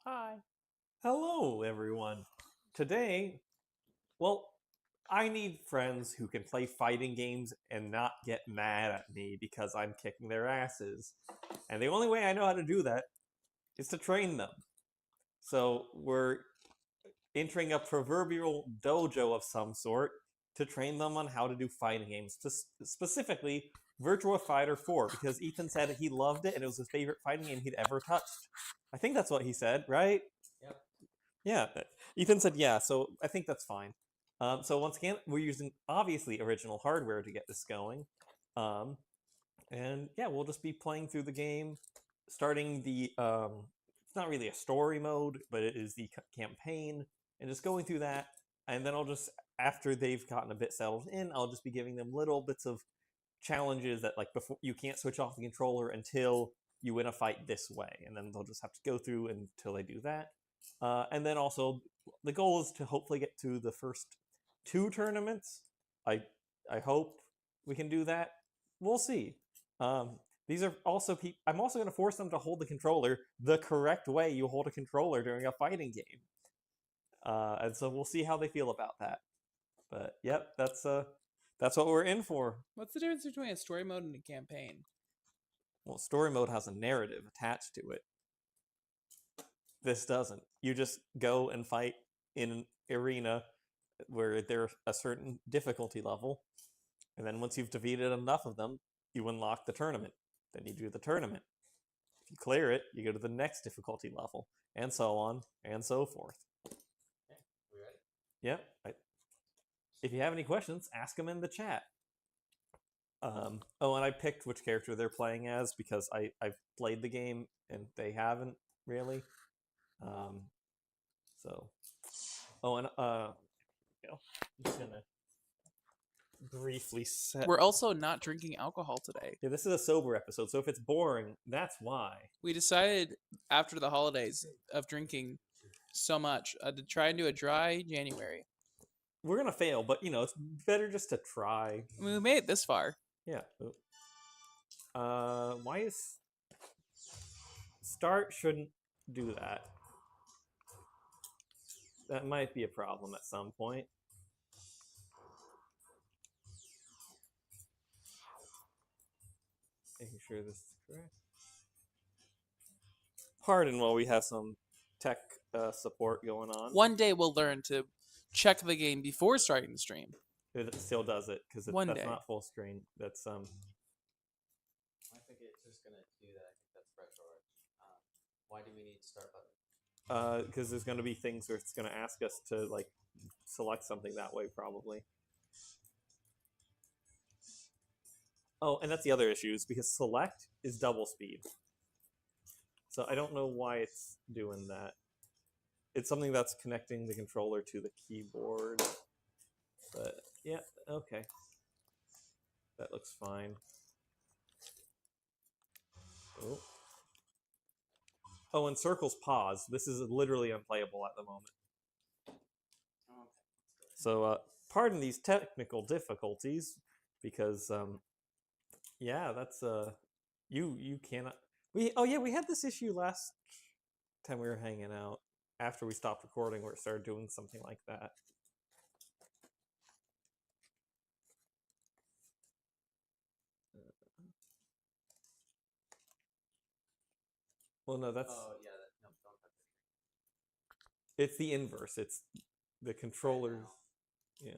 Hi. Hello, everyone. Today, well, I need friends who can play fighting games and not get mad at me because I'm kicking their asses. And the only way I know how to do that is to train them. So we're entering a proverbial dojo of some sort to train them on how to do fighting games, specifically Virtua Fighter 4, because Ethan said he loved it and it was his favorite fighting game he'd ever touched. I think that's what he said, right? Yep. Yeah, Ethan said yeah, so I think that's fine. So once again, we're using obviously original hardware to get this going. Um, and yeah, we'll just be playing through the game, starting the it's not really a story mode, but it is the campaign, and just going through that. And then I'll just, after they've gotten a bit settled in, I'll just be giving them little bits of challenges that, like, before you can't switch off the controller until you win a fight this way, and then they'll just have to go through until they do that. And then also, the goal is to hopefully get to the first two tournaments. I I hope we can do that. We'll see. These are also I'm also going to force them to hold the controller the correct way you hold a controller during a fighting game. And so we'll see how they feel about that. But yep, that's what we're in for. What's the difference between a story mode and a campaign? Well, story mode has a narrative attached to it. This doesn't. You just go and fight in an arena where there's a certain difficulty level, and then once you've defeated enough of them, you unlock the tournament. Then you do the tournament. If you clear it, you go to the next difficulty level, and so on and so forth. Okay, we ready? Yep. If you have any questions, ask them in the chat. Oh, and I picked which character they're playing as because I've played the game and they haven't really. So, oh, and I'm just gonna briefly set. We're also not drinking alcohol today. Yeah, this is a sober episode, so if it's boring, that's why. We decided after the holidays of drinking so much to try and do a dry January. We're gonna fail, but it's better just to try. I mean, we made it this far. Yeah. Why is start shouldn't do that? That might be a problem at some point. Making sure this is correct. Pardon while we have some tech support going on. One day we'll learn to check the game before starting the stream. It still does it because One that's day. not full screen. That's I think it's just gonna do that. I think that's retro. Why do we need start button? because there's going to be things where it's going to ask us to like select something that way probably. Oh, and that's the other issue is because select is double speed. So I don't know why it's doing that. It's something that's connecting the controller to the keyboard. But yeah, okay. That looks fine. Oh. Oh, and circles pause. This is literally unplayable at the moment. Okay. So, pardon these technical difficulties, because, yeah, that's, you cannot, we had this issue last time we were hanging out, after we stopped recording, where it started doing something like that. Well, no, that's, Oh yeah. No, don't touch it. it's the inverse. It's the controllers, yeah.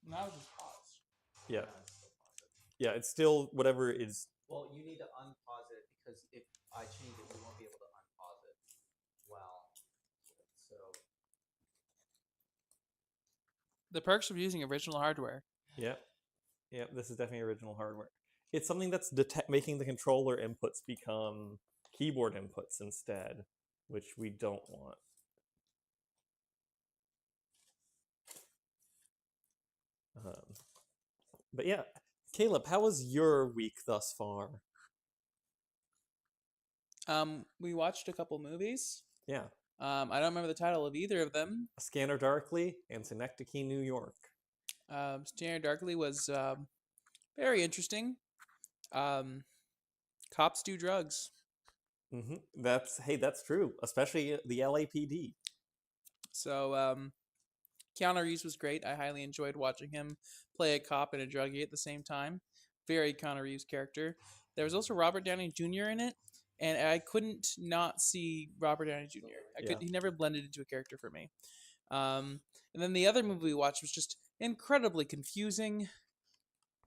Now just pause. Yeah, Still pause it. yeah, it's still whatever is, Well, you need to unpause it because if I change it, you won't be able to unpause it. Well, so The perks of using original hardware. yeah, yeah, this is definitely original hardware. It's something that's making the controller inputs become keyboard inputs instead, which we don't want. But yeah, Caleb, how was your week thus far? We watched a couple movies. Yeah, I don't remember the title of either of them. Scanner Darkly and Synecdoche, New York. Scanner Darkly was very interesting. Cops do drugs. That's true, especially the LAPD. So Keanu Reeves was great. I highly enjoyed watching him play a cop and a druggie at the same time. Very Keanu Reeves character. There was also Robert Downey Jr. in it, and I couldn't not see Robert Downey Jr. He never blended into a character for me. And then the other movie we watched was just incredibly confusing.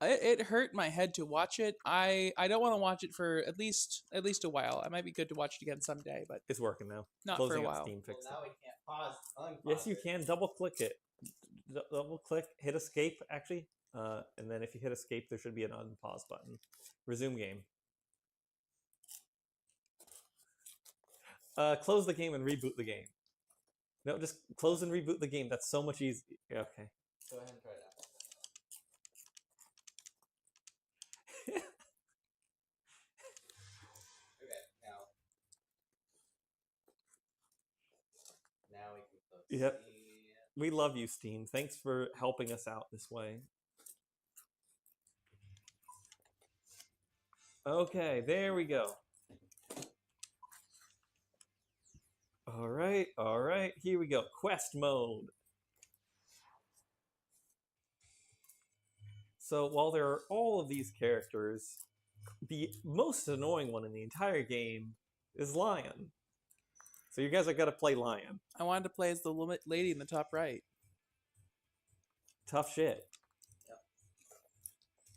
It hurt my head to watch it. I don't want to watch it for at least a while. I might be good to watch it again someday, but It's working now. not Closing for a up while. Steam Well, fixed now it. we can't pause. Yes, you can. Double click it. Double click, hit escape, actually. And then if you hit escape, there should be an unpause button. Resume game. Close the game and reboot the game. No, just close and reboot the game. That's so much easier. Okay. Go ahead and try it out. Okay, now we can close. Yep. Steam. We love you, Steam. Thanks for helping us out this way. Okay, there we go. All right. Here we go. Quest mode. So while there are all of these characters, the most annoying one in the entire game is Lion. So you guys are gonna play Lion. I wanted to play as the lady in the top right. Tough shit.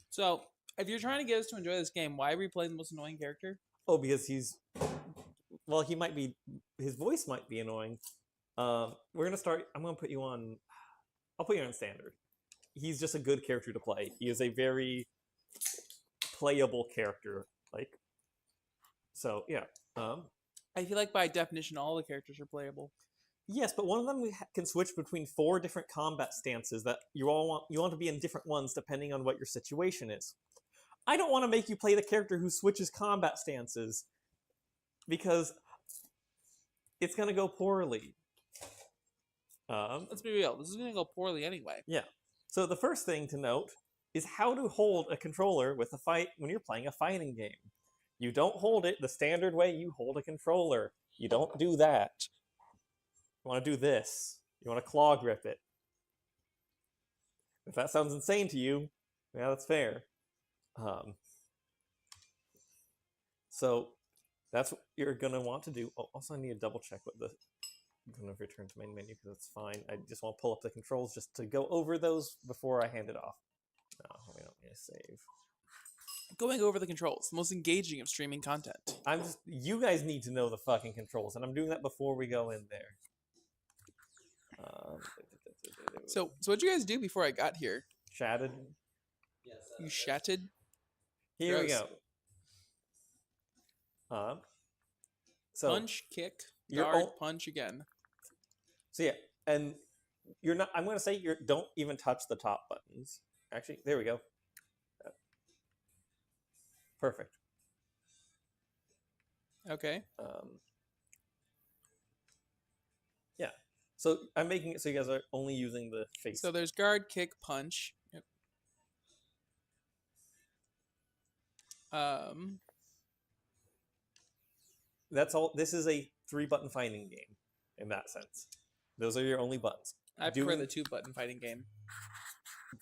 So, if you're trying to get us to enjoy this game, why are we playing the most annoying character? Oh, because he might be, his voice might be annoying. We're gonna start. I'll put you on standard. He's just a good character to play. He is a very playable character. So yeah. I feel like by definition, all the characters are playable. Yes, but one of them can switch between 4 different combat stances that you want to be in different ones depending on what your situation is. I don't want to make you play the character who switches combat stances because it's going to go poorly. Let's be real. This is going to go poorly anyway. Yeah. So the first thing to note is how to hold a controller with a fight when you're playing a fighting game. You don't hold it the standard way you hold a controller. You don't do that. You want to do this. You want to claw grip it. If that sounds insane to you, yeah, that's fair. So that's what you're going to want to do. Oh, also, I need to double check what the... I'm going to return to main menu because it's fine. I just want to pull up the controls just to go over those before I hand it off. No, we don't need to save. Going over the controls, the most engaging of streaming content. You guys need to know the fucking controls, and I'm doing that before we go in there. So what'd you guys do before I got here? Chatted. Yes. You chatted? Here we Gross. go. So Punch, kick, you're guard, punch again. So yeah, and you're not. I'm going to say don't even touch the top buttons. Actually, there we go. Perfect. Okay. Yeah. So I'm making it so you guys are only using the face. So there's guard, kick, punch. Yep. That's all. This is a 3-button fighting game in that sense. Those are your only buttons. I prefer the 2-button fighting game.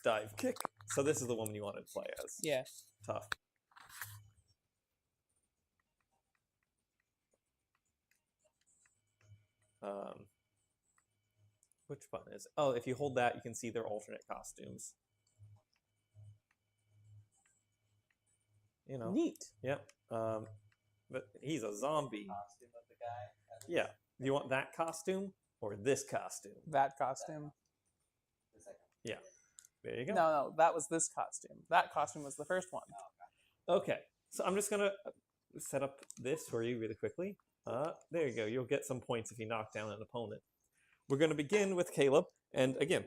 Dive, kick. So this is the woman you wanted to play as. Yeah. Tough. Which button is it? Oh, if you hold that, you can see their alternate costumes. You know. Neat. Yep. But he's a zombie. Costume of the guy. Yeah. Do you want that costume or this costume? That costume. The second. Yeah. There you go. No, that was this costume. That costume was the first one. Okay. So I'm just going to set up this for you really quickly. There you go. You'll get some points if you knock down an opponent. We're going to begin with Caleb. And again,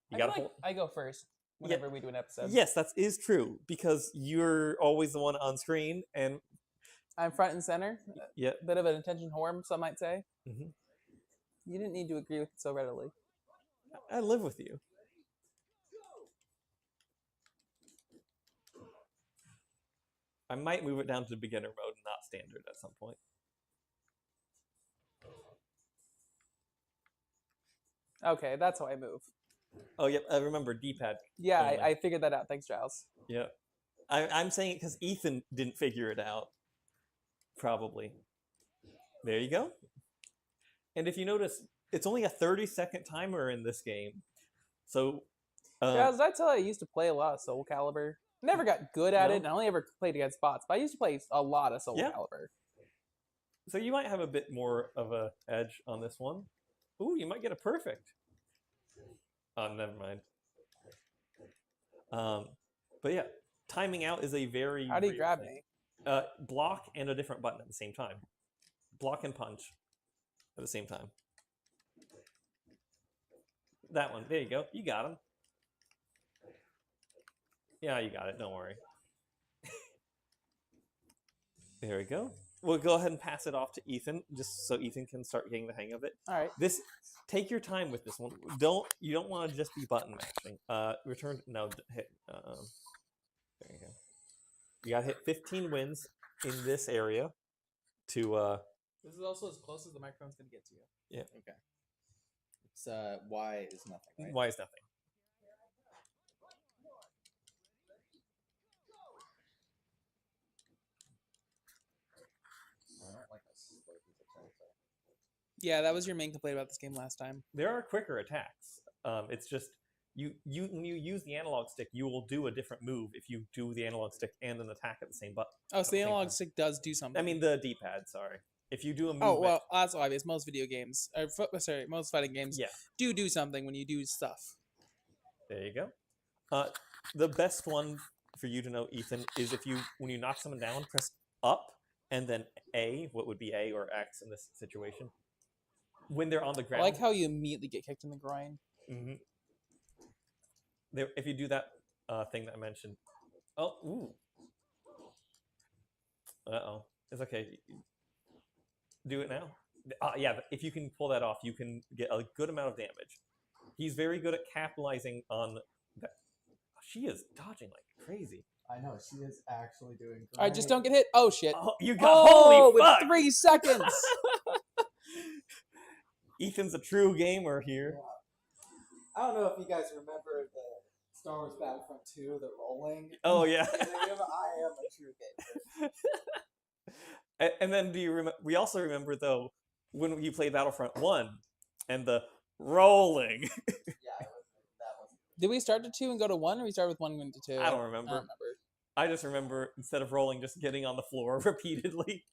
you got to hold. I go first whenever we do an episode. Yes, that is true because you're always the one on screen and I'm front and center. yeah. Bit of an attention whore, some might say. Mm-hmm. You didn't need to agree with it so readily. I live with you. I might move it down to beginner mode and not standard at some point. Okay, that's how I move. Oh, yep. I remember D-pad. Yeah, Only. I figured that out. Thanks, Giles. Yeah. I'm saying it because Ethan didn't figure it out. Probably. There you go. And if you notice, it's only a 30-second timer in this game. So, Giles, did I tell you I used to play a lot of Soul Calibur? Never got good at No? it, and I only ever played against bots. But I used to play a lot of Soul Yeah. Calibur. so you might have a bit more of a edge on this one. Ooh, you might get a perfect. Oh, never mind. But yeah, timing out is a very How do you real grab thing. me? Block and a different button at the same time. Block and punch at the same time. That one. There you go. You got him. Yeah, you got it. Don't worry. There we go. We'll go ahead and pass it off to Ethan, just so Ethan can start getting the hang of it. All right. Take your time with this one. You don't want to just be button mashing. Return. No. Hit. There you go. You gotta hit 15 wins in this area to. This is also as close as the microphone's gonna get to you. Yeah. Okay. It's Y is nothing, right? Y is nothing. I don't like this. Yeah, that was your main complaint about this game last time. There are quicker attacks. It's just you when you use the analog stick, you will do a different move if you do the analog stick and an attack at the same button. Oh, so the analog stick does do something. I mean the D-pad. Sorry. If you do a move. Oh well, that's obvious. Most video games, most fighting games, Yeah. do something when you do stuff. There you go. The best one for you to know, Ethan, is when you knock someone down, press up and then A. What would be A or X in this situation? When they're on the ground. I like how you immediately get kicked in the groin. Mm-hmm. If you do that thing that I mentioned. Oh, ooh. Uh-oh. It's okay. Do it now. Yeah, if you can pull that off, you can get a good amount of damage. He's very good at capitalizing on that. She is dodging like crazy. I know, she is actually doing great. All right, just don't get hit. Oh, shit. Oh, you got holy fuck! With 3 seconds! Ethan's a true gamer here. Yeah. I don't know if you guys remember the Star Wars Battlefront 2, the rolling. Oh, yeah. I am a true gamer. And then do you remember? We also remember though when you played Battlefront 1 and the rolling. Yeah, that was. Did we start to 2 and go to 1, or we start with 1 and go to 2? I don't remember. I just remember instead of rolling, just getting on the floor repeatedly.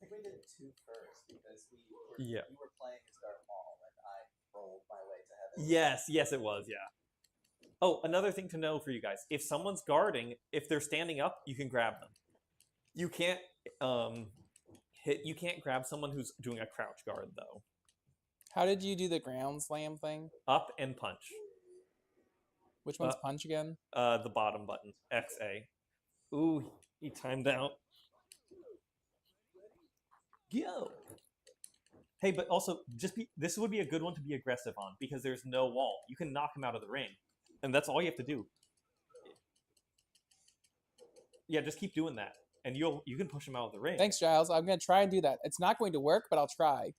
I think we did 2 first because we were playing as Darth Maul and I rolled my way to heaven. Yes, it was. Yeah. Oh, another thing to know for you guys: if someone's guarding, if they're standing up, you can grab them. You can't You can't grab someone who's doing a crouch guard though. How did you do the ground slam thing? Up and punch. Which one's punch again? The bottom button, XA. Ooh, he timed out. Go. Hey, but also this would be a good one to be aggressive on because there's no wall. You can knock him out of the ring, and that's all you have to do. Yeah, just keep doing that. And you can push him out of the ring. Thanks, Giles. I'm going to try and do that. It's not going to work, but I'll try.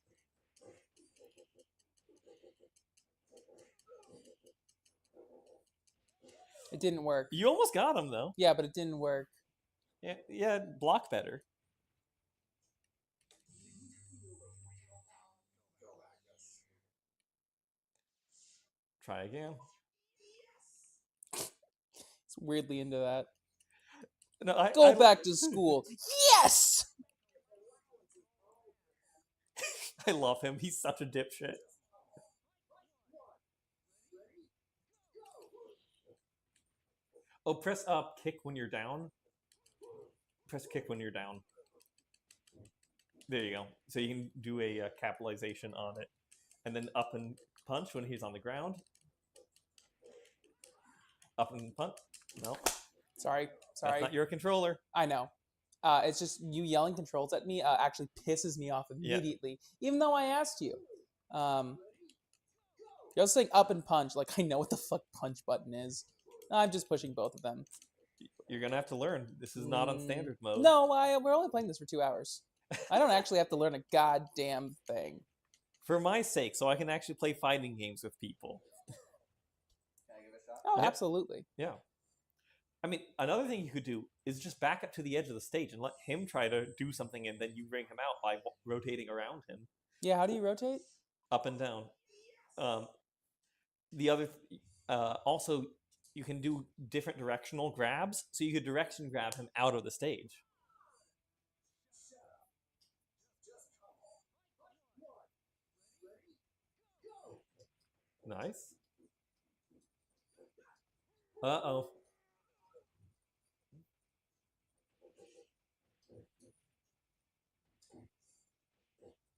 It didn't work. You almost got him, though. Yeah, but it didn't work. Yeah, block better. Try again. It's weirdly into that. No, Go back to school. Yes! I love him. He's such a dipshit. Oh, press up, kick when you're down. Press kick when you're down. There you go. So you can do a capitalization on it. And then up and punch when he's on the ground. Up and punch. No. Sorry. That's not your controller. I know. It's just you yelling controls at me actually pisses me off immediately, even though I asked you. You're also saying up and punch. Like, I know what the fuck punch button is. I'm just pushing both of them. You're going to have to learn. This is not on standard mode. No, we're only playing this for 2 hours. I don't actually have to learn a goddamn thing. For my sake, so I can actually play fighting games with people. Can I give it a shot? Oh, Yep. absolutely. Yeah. I mean, another thing you could do is just back up to the edge of the stage and let him try to do something, and then you bring him out by rotating around him. Yeah, how do you rotate? Up and down. The other... also, you can do different directional grabs, so you could direction grab him out of the stage. Nice. Uh-oh.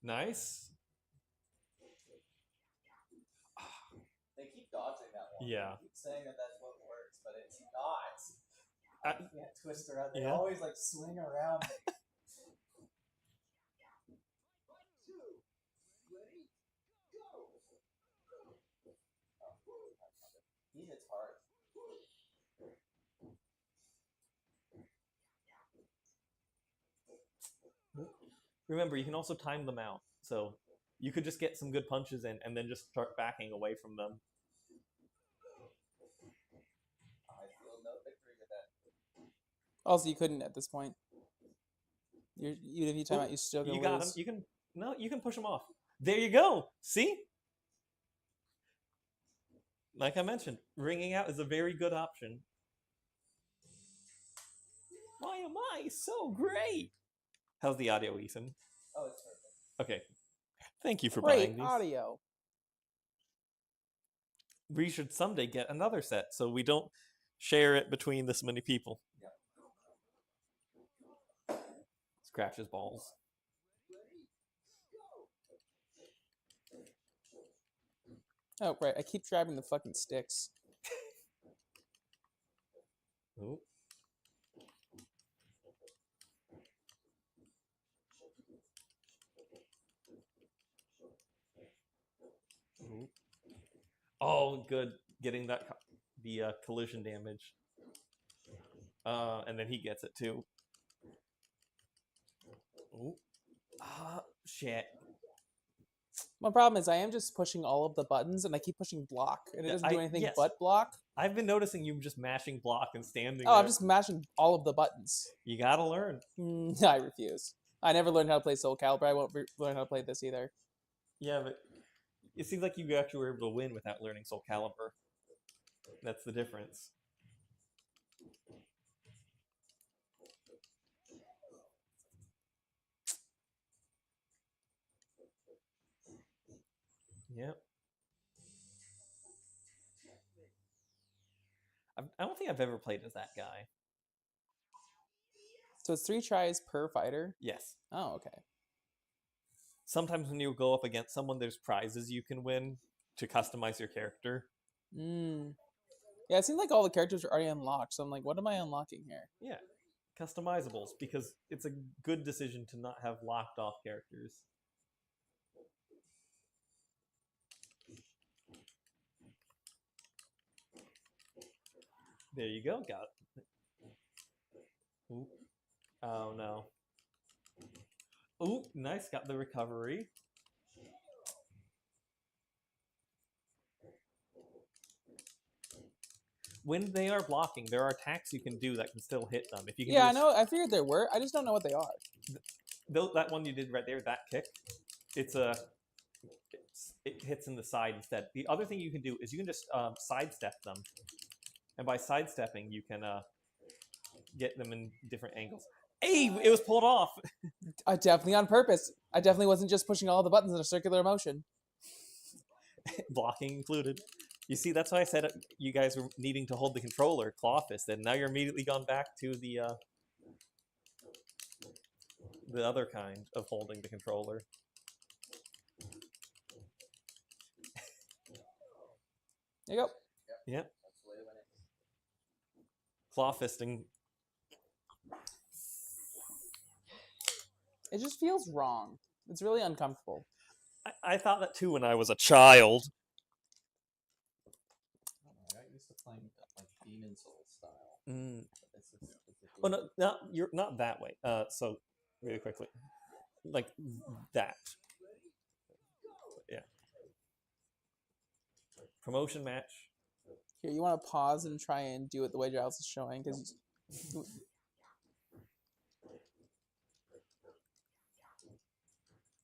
Nice. They keep dodging that one. Yeah. They keep saying that that's what works, but it's not. I can't twist around. They Yeah. always like swing around me. He hits hard. Remember, you can also time them out. So you could just get some good punches in and then just start backing away from them. I feel no victory with that. Also, you couldn't at this point. Even if you time Ooh, out, you still gonna You got him. lose. You can push him off. There you go. See? Like I mentioned, ringing out is a very good option. Why am I so great? How's the audio, Ethan? Oh, it's perfect. Okay. Thank you for Great buying these. audio. We should someday get another set so we don't share it between this many people. Yep. Scratch his balls. Oh, right. I keep grabbing the fucking sticks. Ooh. Ooh. Oh, good. Getting the collision damage. And then he gets it too. Ooh. Shit. My problem is I am just pushing all of the buttons, and I keep pushing block, and it doesn't do anything yes. but block. I've been noticing you just mashing block and standing Oh, there. I'm just mashing all of the buttons. You gotta learn. I refuse. I never learned how to play Soul Calibur. I won't learn how to play this either. Yeah, but it seems like you actually were able to win without learning Soul Calibur. That's the difference. Yep. I don't think I've ever played as that guy. So it's 3 tries per fighter? Yes. Oh, okay. Sometimes when you go up against someone, there's prizes you can win to customize your character. Yeah, it seems like all the characters are already unlocked, so I'm like, what am I unlocking here? Yeah. Customizables, because it's a good decision to not have locked off characters. There you go, got it. Ooh. Oh no. Ooh, nice, got the recovery. When they are blocking, there are attacks you can do that can still hit them. If you can Yeah, I know. I figured there were. I just don't know what they are. That one you did right there, that kick, it hits in the side instead. The other thing you can do is you can just sidestep them. And by sidestepping, you can get them in different angles. Hey, it was pulled off! Definitely on purpose. I definitely wasn't just pushing all the buttons in a circular motion. Blocking included. You see, that's why I said you guys were needing to hold the controller claw-fisted. Now you're immediately gone back to the other kind of holding the controller. There you go. Yep. That's the way to win it. Claw fisting. It just feels wrong. It's really uncomfortable. I thought that too when I was a child. I got used to playing like Demon Soul style. Mm. Oh no, you're not that way. So really quickly, like that. Promotion match. Here, you want to pause and try and do it the way Giles is showing, because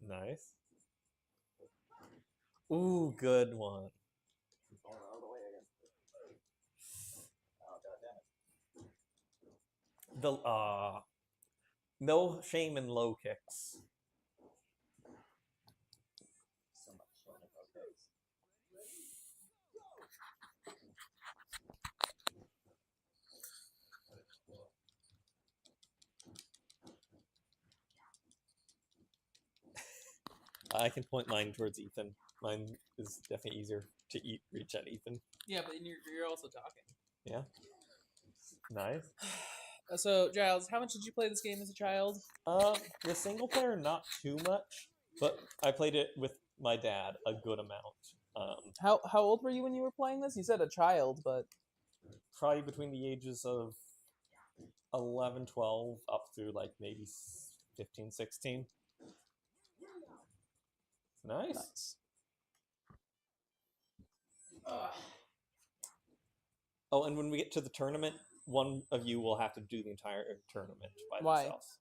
Nice. Ooh, good one. Going all the way again. Oh, God damn it. The no shame in low kicks. So much shit in those days. I can point mine towards Ethan. Mine is definitely easier to reach at Ethan. yeah, but you're also talking. Yeah. Nice. So, Giles, how much did you play this game as a child? The single player, not too much, but I played it with my dad a good amount. How old were you when you were playing this? You said a child, but Probably between the ages of 11, 12, up through like maybe 15, 16. Nice. nice. Oh, and when we get to the tournament, one of you will have to do the entire tournament by Why? themselves.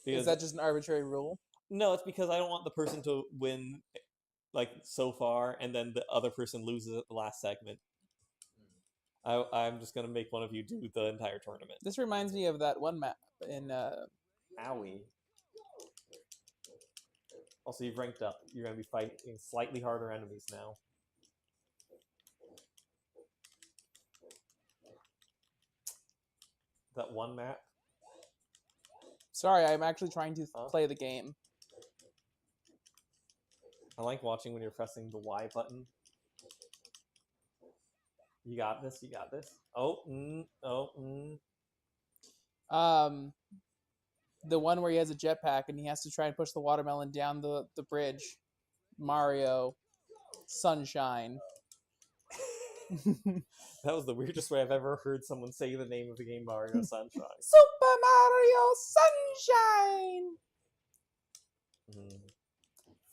Is that just an arbitrary rule? No, it's because I don't want the person to win, like, so far, and then the other person loses at the last segment. I'm just going to make one of you do the entire tournament. This reminds me of that one map in Owie. Also, you've ranked up. You're going to be fighting slightly harder enemies now. That one map. Sorry, I'm actually trying to play the game. I like watching when you're pressing the Y button. You got this. You got this. The one where he has a jetpack and he has to try and push the watermelon down the bridge. Mario, Sunshine. That was the weirdest way I've ever heard someone say the name of the game, Mario Sunshine. Super Mario Sunshine!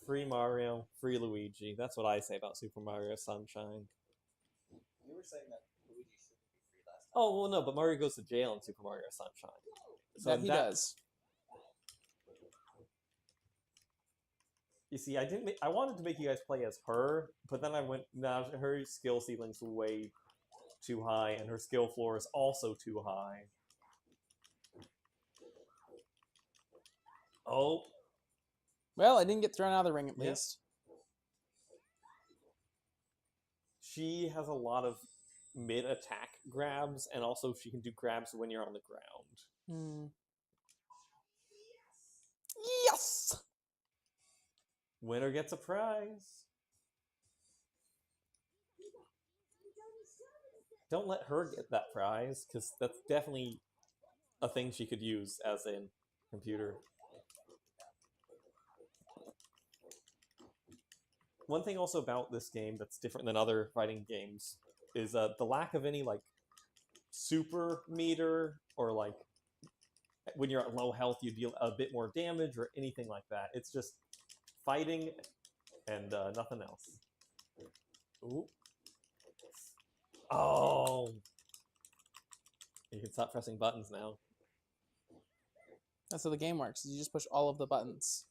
Free Mario, free Luigi. That's what I say about Super Mario Sunshine. You were saying that Luigi shouldn't be free last time. Oh, well, no, but Mario goes to jail in Super Mario Sunshine. So That he does. You see, I wanted to make you guys play as her, but then I went, nah, her skill ceiling's way too high, and her skill floor is also too high. Oh. Well, I didn't get thrown out of the ring at least. She has a lot of mid-attack grabs, and also she can do grabs when you're on the ground. Yes! Winner gets a prize. Don't let her get that prize, because that's definitely a thing she could use as a computer. One thing also about this game that's different than other fighting games is the lack of any, like, super meter, or, like, when you're at low health you deal a bit more damage, or anything like that. It's just fighting and nothing else. Ooh. Oh! You can stop pressing buttons now. That's how the game works. You just push all of the buttons.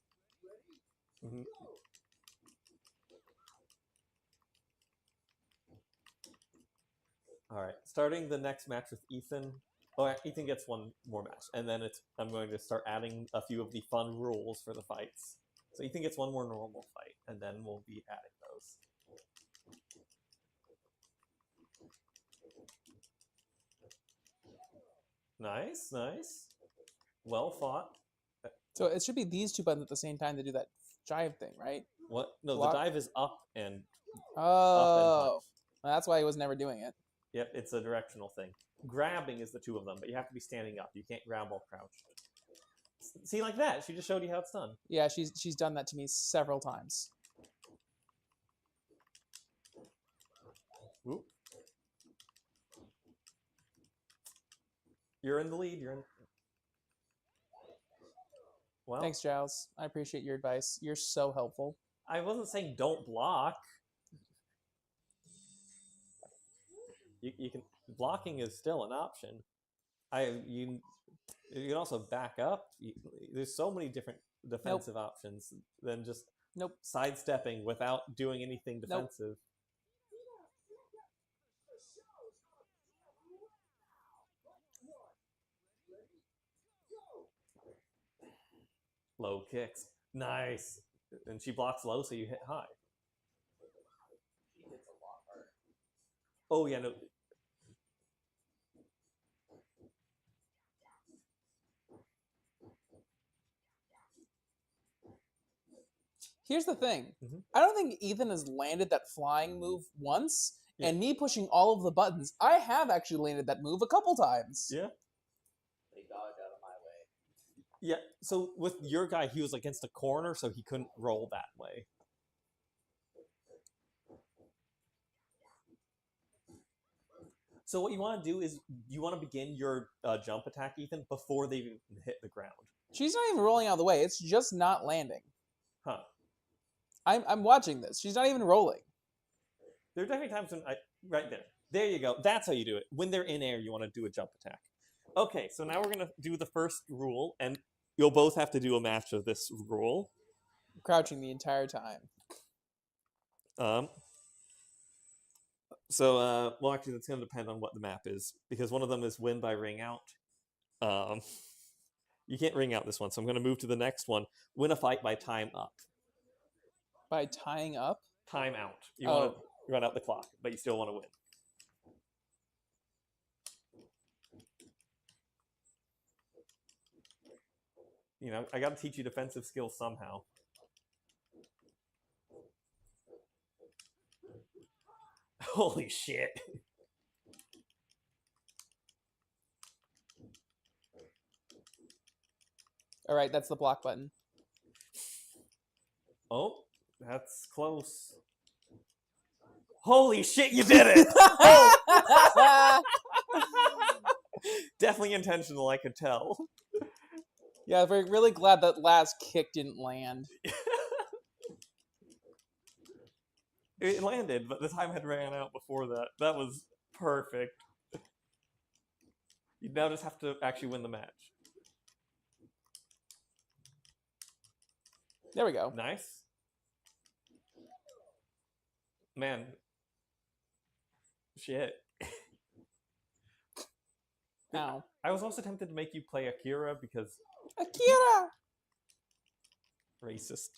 Alright, starting the next match with Ethan. Oh, Ethan gets one more match, and then I'm going to start adding a few of the fun rules for the fights. So Ethan gets one more normal fight, and then we'll be adding those. Nice, nice. Well fought. So it should be these two buttons at the same time to do that jive thing, right? What? No, Block. the dive is up and Oh, up and punch. well, that's why he was never doing it. Yep, it's a directional thing. Grabbing is the two of them, but you have to be standing up. You can't grab while crouched. See, like that. She just showed you how it's done. Yeah, she's done that to me several times. Oop. You're in the lead. You're in. Well, Thanks, Giles. I appreciate your advice. You're so helpful. I wasn't saying don't block. You can blocking is still an option. You can also back up. There's so many different defensive options than just sidestepping without doing anything defensive. Low kicks. Nice. And she blocks low, so you hit high. She hits a lot harder. Oh, yeah, no. Here's the thing. Mm-hmm. I don't think Ethan has landed that flying move once, and me pushing all of the buttons, I have actually landed that move a couple times. Yeah. They dodged out of my way. Yeah, so with your guy, he was against a corner, so he couldn't roll that way. So what you want to do is you want to begin your jump attack, Ethan, before they even hit the ground. She's not even rolling out of the way. It's just not landing. Huh. I'm watching this. She's not even rolling. There are definitely times when right there. There you go. That's how you do it. When they're in air, you want to do a jump attack. Okay, so now we're going to do the first rule, and you'll both have to do a match of this rule. Crouching the entire time. So, well, actually, that's going to depend on what the map is, because one of them is win by ring out. You can't ring out this one, so I'm going to move to the next one. Win a fight by time up. By tying up? Time out. You want to run out the clock, but you still want to win. You know, I got to teach you defensive skills somehow. Holy shit. All right, that's the block button. Oh, that's close. Holy shit, you did it! Oh. Definitely intentional, I could tell. Yeah, we're really glad that last kick didn't land. It landed, but the time had ran out before that. That was perfect. You now just have to actually win the match. There we go. Nice. Man. Shit. Ow. I was also tempted to make you play Akira because... Akira! Racist.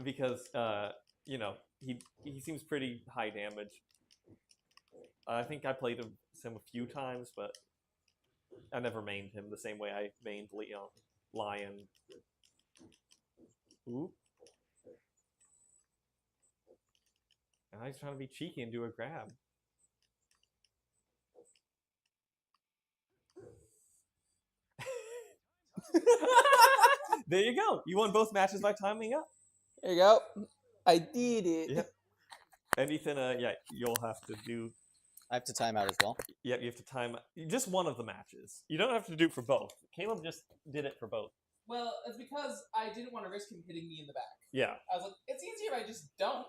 Because, you know, he seems pretty high damage. I think I played him a few times, but I never mained him the same way I mained Lion. Ooh. Now he's trying to be cheeky and do a grab. There you go. You won both matches by timing up. There you go. I did it. Yep. And Ethan, yeah, you'll have to do... I have to time out as well. Yeah, you have to time just one of the matches. You don't have to do it for both. Caleb just did it for both. Well, it's because I didn't want to risk him hitting me in the back. Yeah. I was like, it's easier if I just don't.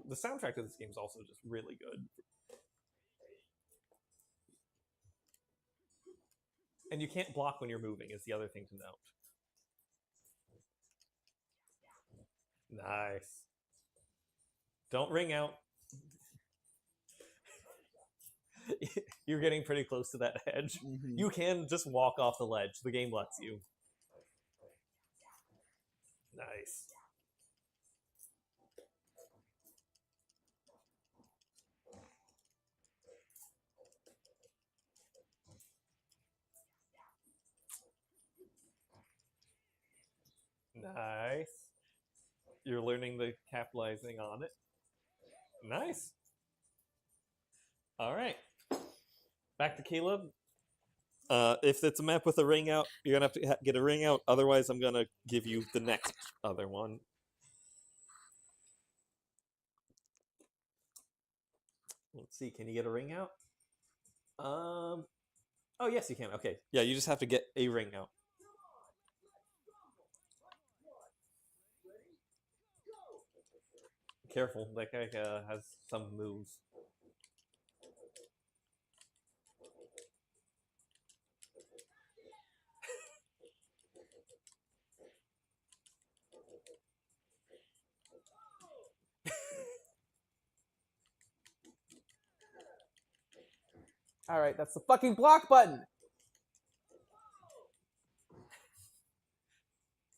The soundtrack of this game is also just really good. And you can't block when you're moving is the other thing to note. Nice. Don't ring out. You're getting pretty close to that edge. Mm-hmm. You can just walk off the ledge. The game lets you. Nice. Nice. You're learning the capitalizing on it. Nice. All right. Back to Caleb. If it's a map with a ring out, you're going to have to get a ring out. Otherwise, I'm going to give you the next other one. Let's see. Can you get a ring out? Oh, yes, you can. Okay. Yeah, you just have to get a ring out. Careful, that guy has some moves. All right, that's the fucking block button.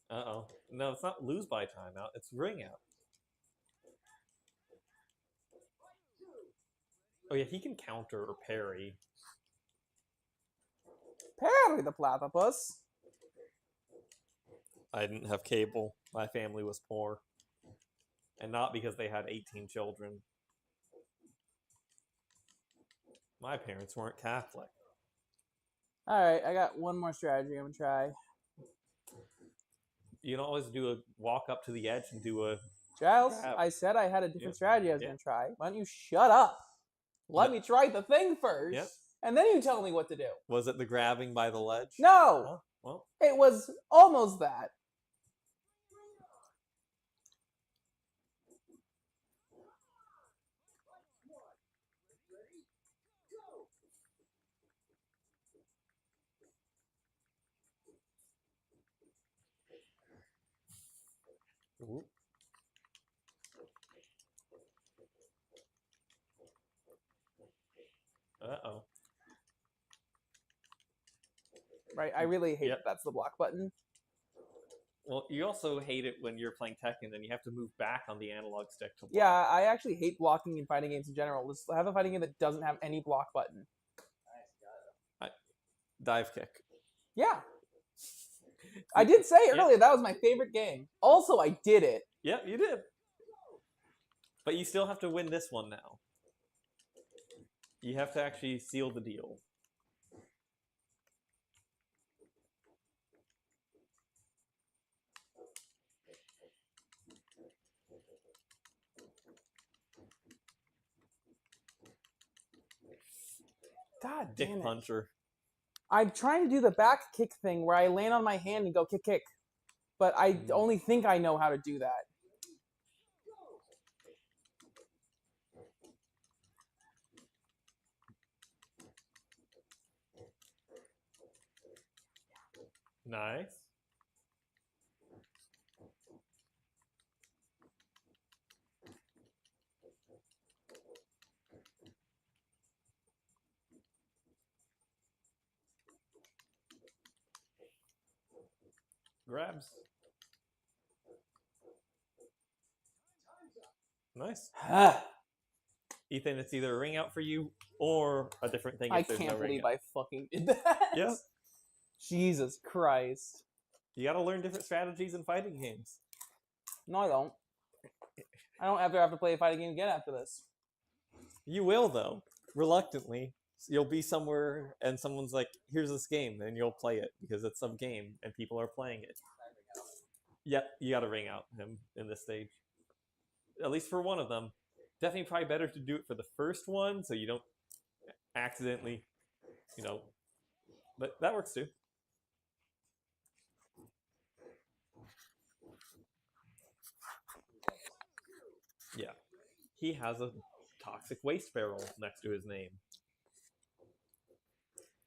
Uh-oh. No, it's not lose by timeout. It's ring out. Oh, yeah, he can counter or parry. Parry the platypus. I didn't have cable. My family was poor. And not because they had 18 children. My parents weren't Catholic. All right, I got one more strategy I'm gonna try. You can always do a walk up to the edge and do a... Giles, Grab. I said I had a different Yeah. strategy I was Yeah. gonna try. Why don't you shut up? Let No. me try the thing first, Yep. and then you tell me what to do. Was it the grabbing by the ledge? No, Oh, well, it was almost that. ooh. Uh-oh. Right, I really hate Yep. that that's the block button. Well, you also hate it when you're playing Tekken and you have to move back on the analog stick to block. Yeah, I actually hate blocking in fighting games in general. Let's have a fighting game that doesn't have any block button. Dive kick. Yeah. I did say Yeah. earlier that was my favorite game. Also, I did it. Yep, you did. But you still have to win this one now. You have to actually seal the deal. God Dick damn it. puncher. I'm trying to do the back kick thing where I land on my hand and go kick, kick. But I only think I know how to do that. Nice. Grabs. Nice. Ethan, it's either a ring out for you or a different thing if I there's can't no ring believe out. I fucking did that. Yeah. Jesus Christ. You gotta learn different strategies in fighting games. No, I don't. I don't ever have to play a fighting game again after this. You will, though. Reluctantly. You'll be somewhere and someone's like, here's this game, and you'll play it because it's some game and people are playing it. Yep, you gotta ring out him in this stage. At least for one of them. Definitely probably better to do it for the first one so you don't accidentally, but that works too. Yeah. He has a toxic waste barrel next to his name.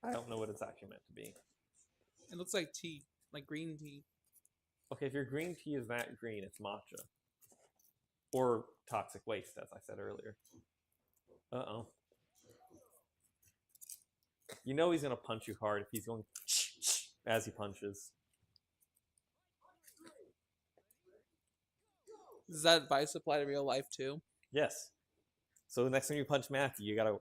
I don't know what it's actually meant to be. It looks like tea, like green tea. Okay, if your green tea is that green, it's matcha. Or toxic waste, as I said earlier. Uh-oh. You know he's going to punch you hard if he's going as he punches. Does that advice apply to real life too? Yes. So the next time you punch Matthew, you gotta...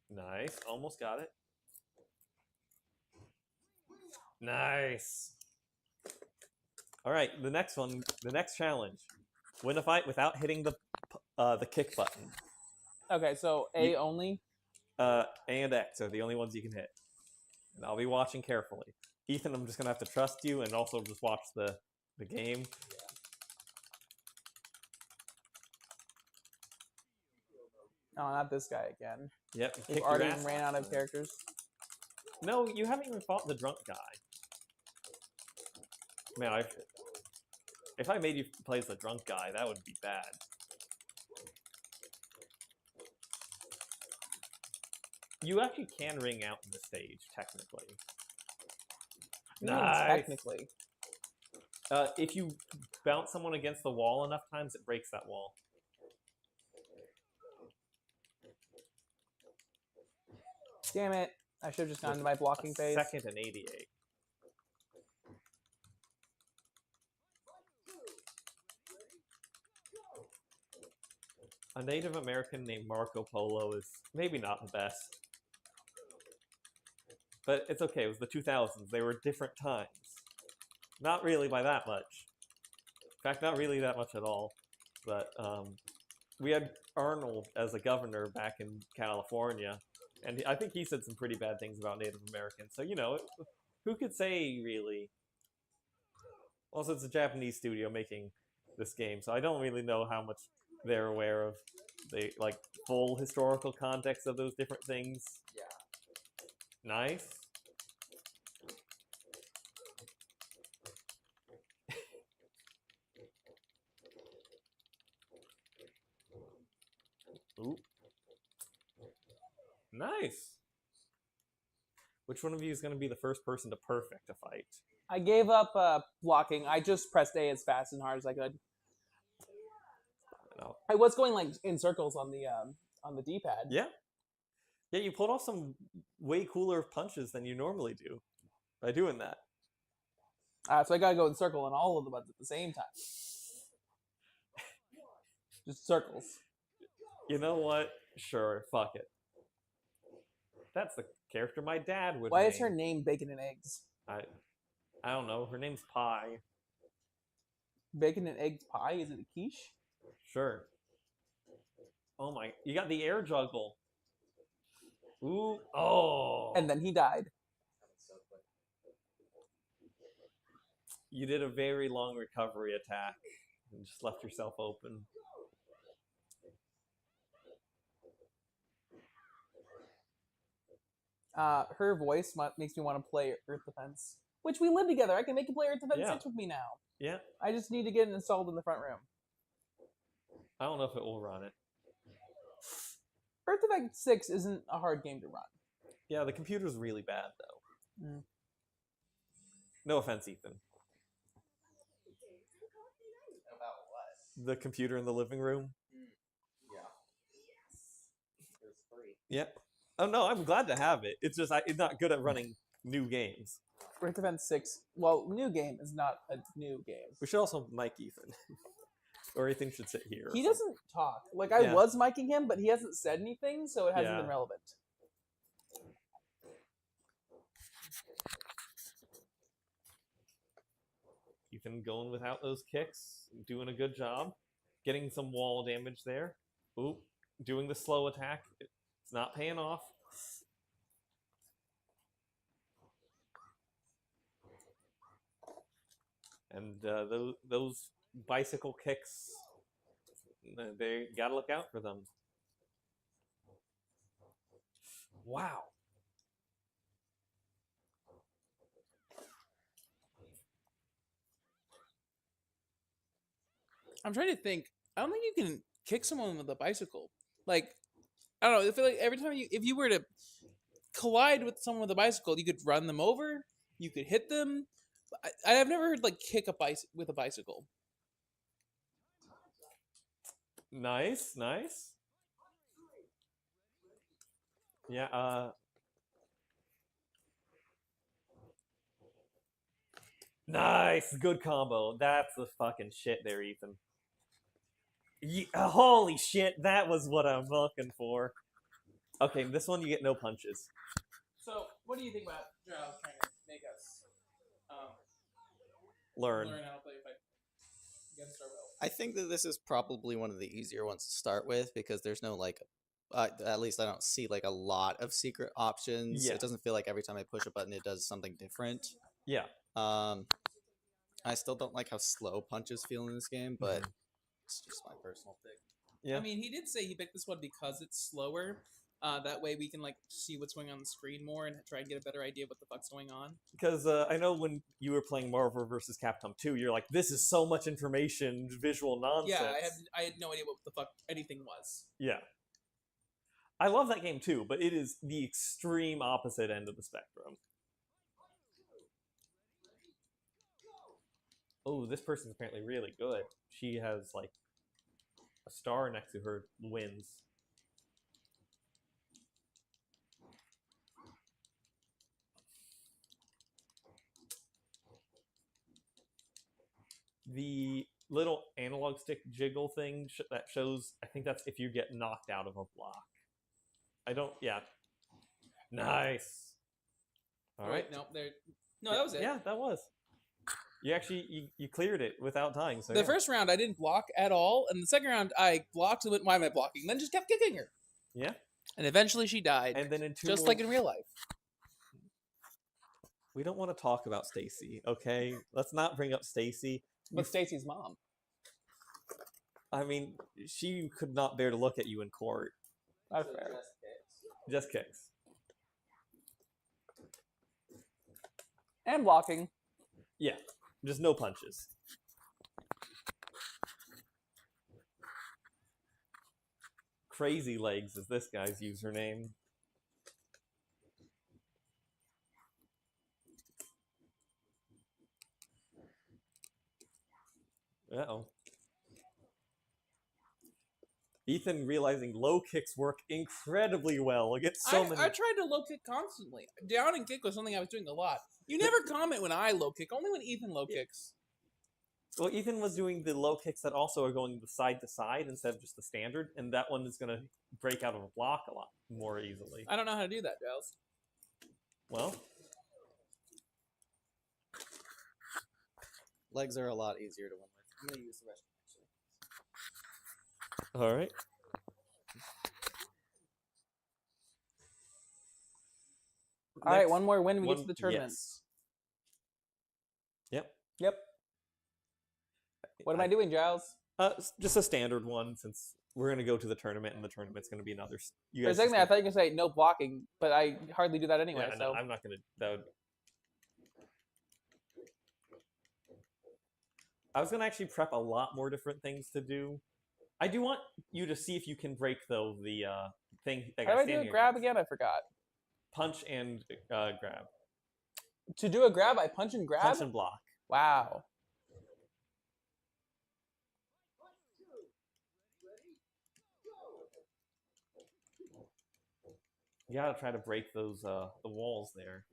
Nice. Almost got it. Nice. All right, the next one, the next challenge. Win a fight without hitting the kick button. Okay, so A only? A and X are the only ones you can hit. And I'll be watching carefully. Ethan, I'm just going to have to trust you and also just watch the game. No, not this guy again. Yep. We've Kick your already ass ran last out of time. characters. No, you haven't even fought the drunk guy. Man, if I made you play as the drunk guy, that would be bad. You actually can ring out in the stage, technically. Nice. Technically. If you bounce someone against the wall enough times, it breaks that wall. Damn it. I should have just gone to my blocking phase. Second and 88. A Native American named Marco Polo is maybe not the best. But it's okay, it was the 2000s. They were different times. Not really by that much. In fact, not really that much at all. But we had Arnold as a governor back in California, and I think he said some pretty bad things about Native Americans. So, you know, who could say, really? Also, it's a Japanese studio making this game, so I don't really know how much they're aware of the, like, full historical context of those different things. Yeah. Nice. Ooh. Nice. Which one of you is going to be the first person to perfect a fight? I gave up blocking. I just pressed A as fast and hard as I could. No. I was going like in circles on the D-pad. Yeah. Yeah, you pulled off some way cooler punches than you normally do by doing that. So I gotta go in circle on all of the buttons at the same time. Just circles. You know what? Sure, fuck it. That's the character my dad would Why name. is her name Bacon and Eggs? I don't know. Her name's Pie. Bacon and Eggs Pie? Is it a quiche? Sure. Oh my! You got the air juggle. Ooh! Oh! And then he died. So quick. You did a very long recovery attack and just left yourself open. Her voice makes me want to play Earth Defense, which we live together. I can make you play Earth Defense Yeah. 6 with me now. Yeah. I just need to get it installed in the front room. I don't know if it will run it. Earth Defense 6 isn't a hard game to run. Yeah, the computer's really bad though. Mm. No offense, Ethan. About what? The computer in the living room. Yeah. There's 3. Yep. Oh no, I'm glad to have it. It's just it's not good at running new games. Earth Defense 6, well, new game is not a new game. We should also mic Ethan. Or Ethan should sit here. He doesn't talk. Like, I Yeah. was miking him, but he hasn't said anything, so it hasn't Yeah. been relevant. Ethan going without those kicks, doing a good job. Getting some wall damage there. Ooh, doing the slow attack. It's not paying off. And those bicycle kicks, they gotta look out for them. Wow. I'm trying to think. I don't think you can kick someone with a bicycle. Like, I don't know. I feel like every time if you were to collide with someone with a bicycle, you could run them over. You could hit them. I have never heard like kick a with a bicycle. Nice, nice. Yeah, nice, good combo. That's the fucking shit there, Ethan. Holy shit, that was what I'm looking for. Okay, this one you get no punches. So, what do you think about Giles trying to make us Learn. learn how to play a fight against our will? I think that this is probably one of the easier ones to start with because there's no like, at least I don't see like a lot of secret options. Yeah. It doesn't feel like every time I push a button it does something different. Yeah. I still don't like how slow punches feel in this game, but it's just my personal pick. Yeah. I mean, he did say he picked this one because it's slower. That way we can like see what's going on the screen more and try and get a better idea of what the fuck's going on. Because I know when you were playing Marvel vs. Capcom 2, you're like, this is so much information, visual nonsense. Yeah, I had no idea what the fuck anything was. Yeah. I love that game too, but it is the extreme opposite end of the spectrum. Oh, this person's apparently really good. She has, like, a star next to her wins. The little analog stick jiggle thing that shows, I think that's if you get knocked out of a block. Yeah. Nice. All right. No, that was it. Yeah, that was. You actually, you cleared it without dying. So The first round I didn't block at all, and the second round I blocked and went, why am I blocking? Then just kept kicking her. Yeah. And eventually she died. And then in two just more... like in real life. We don't want to talk about Stacy, okay? Let's not bring up Stacy. But Stacy's mom. I mean, she could not bear to look at you in court. That's fair. Just kicks. And blocking. Yeah, just no punches. Crazy Legs is this guy's username. Uh-oh. Ethan realizing low kicks work incredibly well against so many... I tried to low kick constantly. Down and kick was something I was doing a lot. You never comment when I low kick, only when Ethan low kicks. Well, Ethan was doing the low kicks that also are going side to side instead of just the standard, and that one is going to break out of a block a lot more easily. I don't know how to do that, Giles. Well... Legs are a lot easier to win with. I'm going to use the rest actually. All right. All right, one more win, we get to the tournament. Yes. Yep. Yep. What am I doing, Giles? Just a standard one, since we're going to go to the tournament, and the tournament's going to be another... For a second there, I thought you were going to say no blocking, but I hardly do that anyway, Yeah, so... no, I'm not going to... That would... I was going to actually prep a lot more different things to do. I do want you to see if you can break, though, the thing that How got do I do a grab again? I forgot. Punch and grab. To do a grab, I punch and grab? Punch and block. Wow. You gotta try to break those the walls there.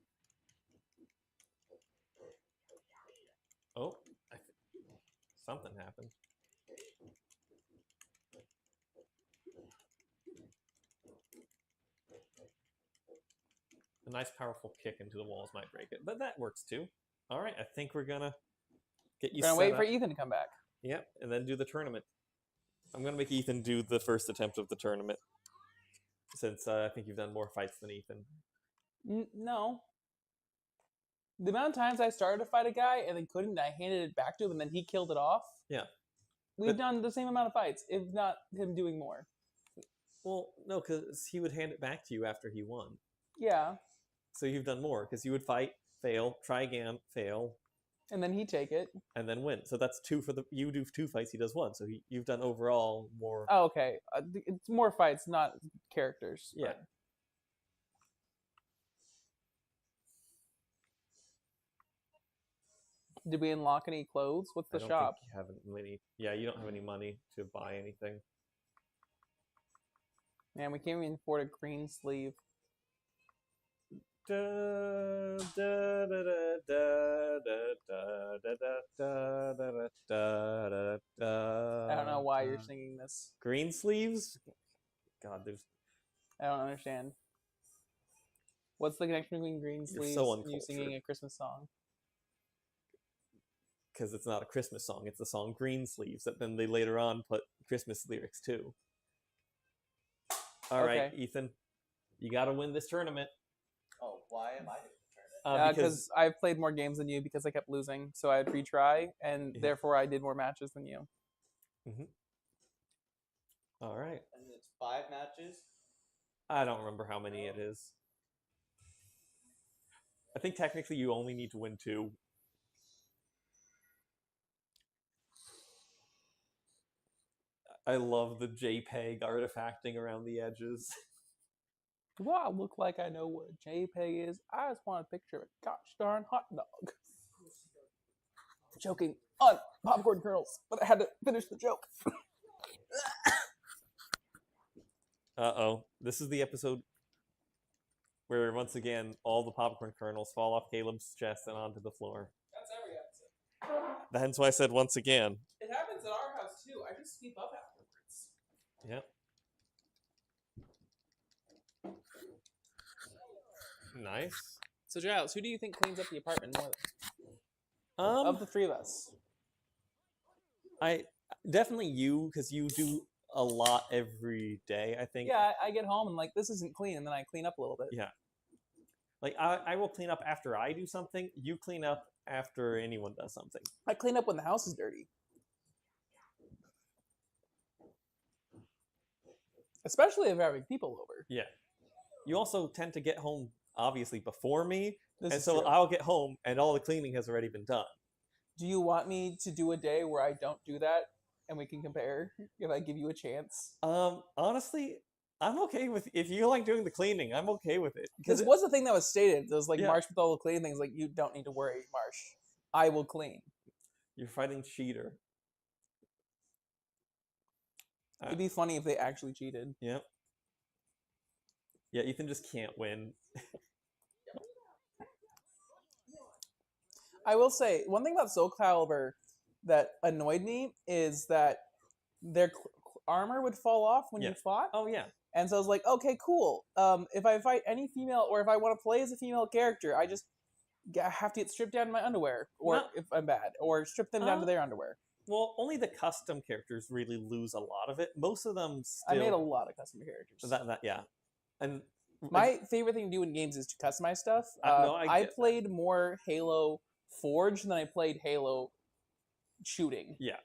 Oh, something happened. A nice powerful kick into the walls might break it, but that works too. All right, I think we're gonna get you. We're gonna wait for Ethan to come back. Yep, and then do the tournament. I'm gonna make Ethan do the first attempt of the tournament, since I think you've done more fights than Ethan. No. The amount of times I started to fight a guy and then couldn't, I handed it back to him and then he killed it off. Yeah. We've done the same amount of fights, if not him doing more. Well, no, because he would hand it back to you after he won. Yeah. So you've done more, because you would fight, fail, try again, fail. And then he'd take it. And then win. So that's two for the... You do 2 fights, he does 1. So you've done overall more... Oh, okay. It's more fights, not characters. Yeah. But... Did we unlock any clothes? What's the I don't shop? think you have any... Yeah, you don't have any money to buy anything. Man, we can't even afford a green sleeve. I don't know why you're singing this. Green sleeves? God, there's... I don't understand. What's the connection between green sleeves so and you singing a Christmas song? Because it's not a Christmas song. It's the song Green Sleeves that then they later on put Christmas lyrics to. All right, Ethan. You got to win this tournament. Oh, why am I doing the tournament? Because I've played more games than you because I kept losing. So I had retry, and therefore I did more matches than you. Mm-hmm. All right. And it's 5 matches. I don't remember how many it is. I think technically you only need to win 2. I love the JPEG artifacting around the edges. Do I look like I know what a JPEG is? I just want a picture of a gosh darn hot dog. Joking on popcorn kernels, but I had to finish the joke. Uh-oh. This is the episode where, once again, all the popcorn kernels fall off Caleb's chest and onto the floor. That's every episode. That's why I said once again. It happens at our house too. I just sweep up afterwards. Yep. Nice. So Giles, who do you think cleans up the apartment more Um, of the 3 of us? I definitely you, because you do a lot every day, I think. Yeah, I get home and like, this isn't clean, and then I clean up a little bit. Yeah. Like, I will clean up after I do something. You clean up after anyone does something. I clean up when the house is dirty. Especially if we're having people over. Yeah. You also tend to get home, obviously, before me. This And is so true. I'll get home, and all the cleaning has already been done. Do you want me to do a day where I don't do that, and we can compare if I give you a chance? Honestly, I'm okay with, if you like doing the cleaning, I'm okay with it. Because what's the thing that was stated? It was like, Yeah. Marsh with all the cleaning things, like, you don't need to worry, Marsh. I will clean. You're fighting cheater. It'd be funny if they actually cheated. Yep. Yeah, Ethan just can't win. I will say, one thing about Soul Calibur that annoyed me is that their armor would fall off when Yeah. you fought. Oh, yeah. And so I was like, okay, cool. If I fight any female, or if I want to play as a female character, I just have to get stripped down to my underwear, or No. if I'm bad, or strip them down to Uh, their underwear. Well, only the custom characters really lose a lot of it. Most of them still... I made a lot of custom characters. Yeah. And My favorite thing to do in games is to customize stuff. No, I I get that. played more Halo Forge than I played Halo shooting. Yeah.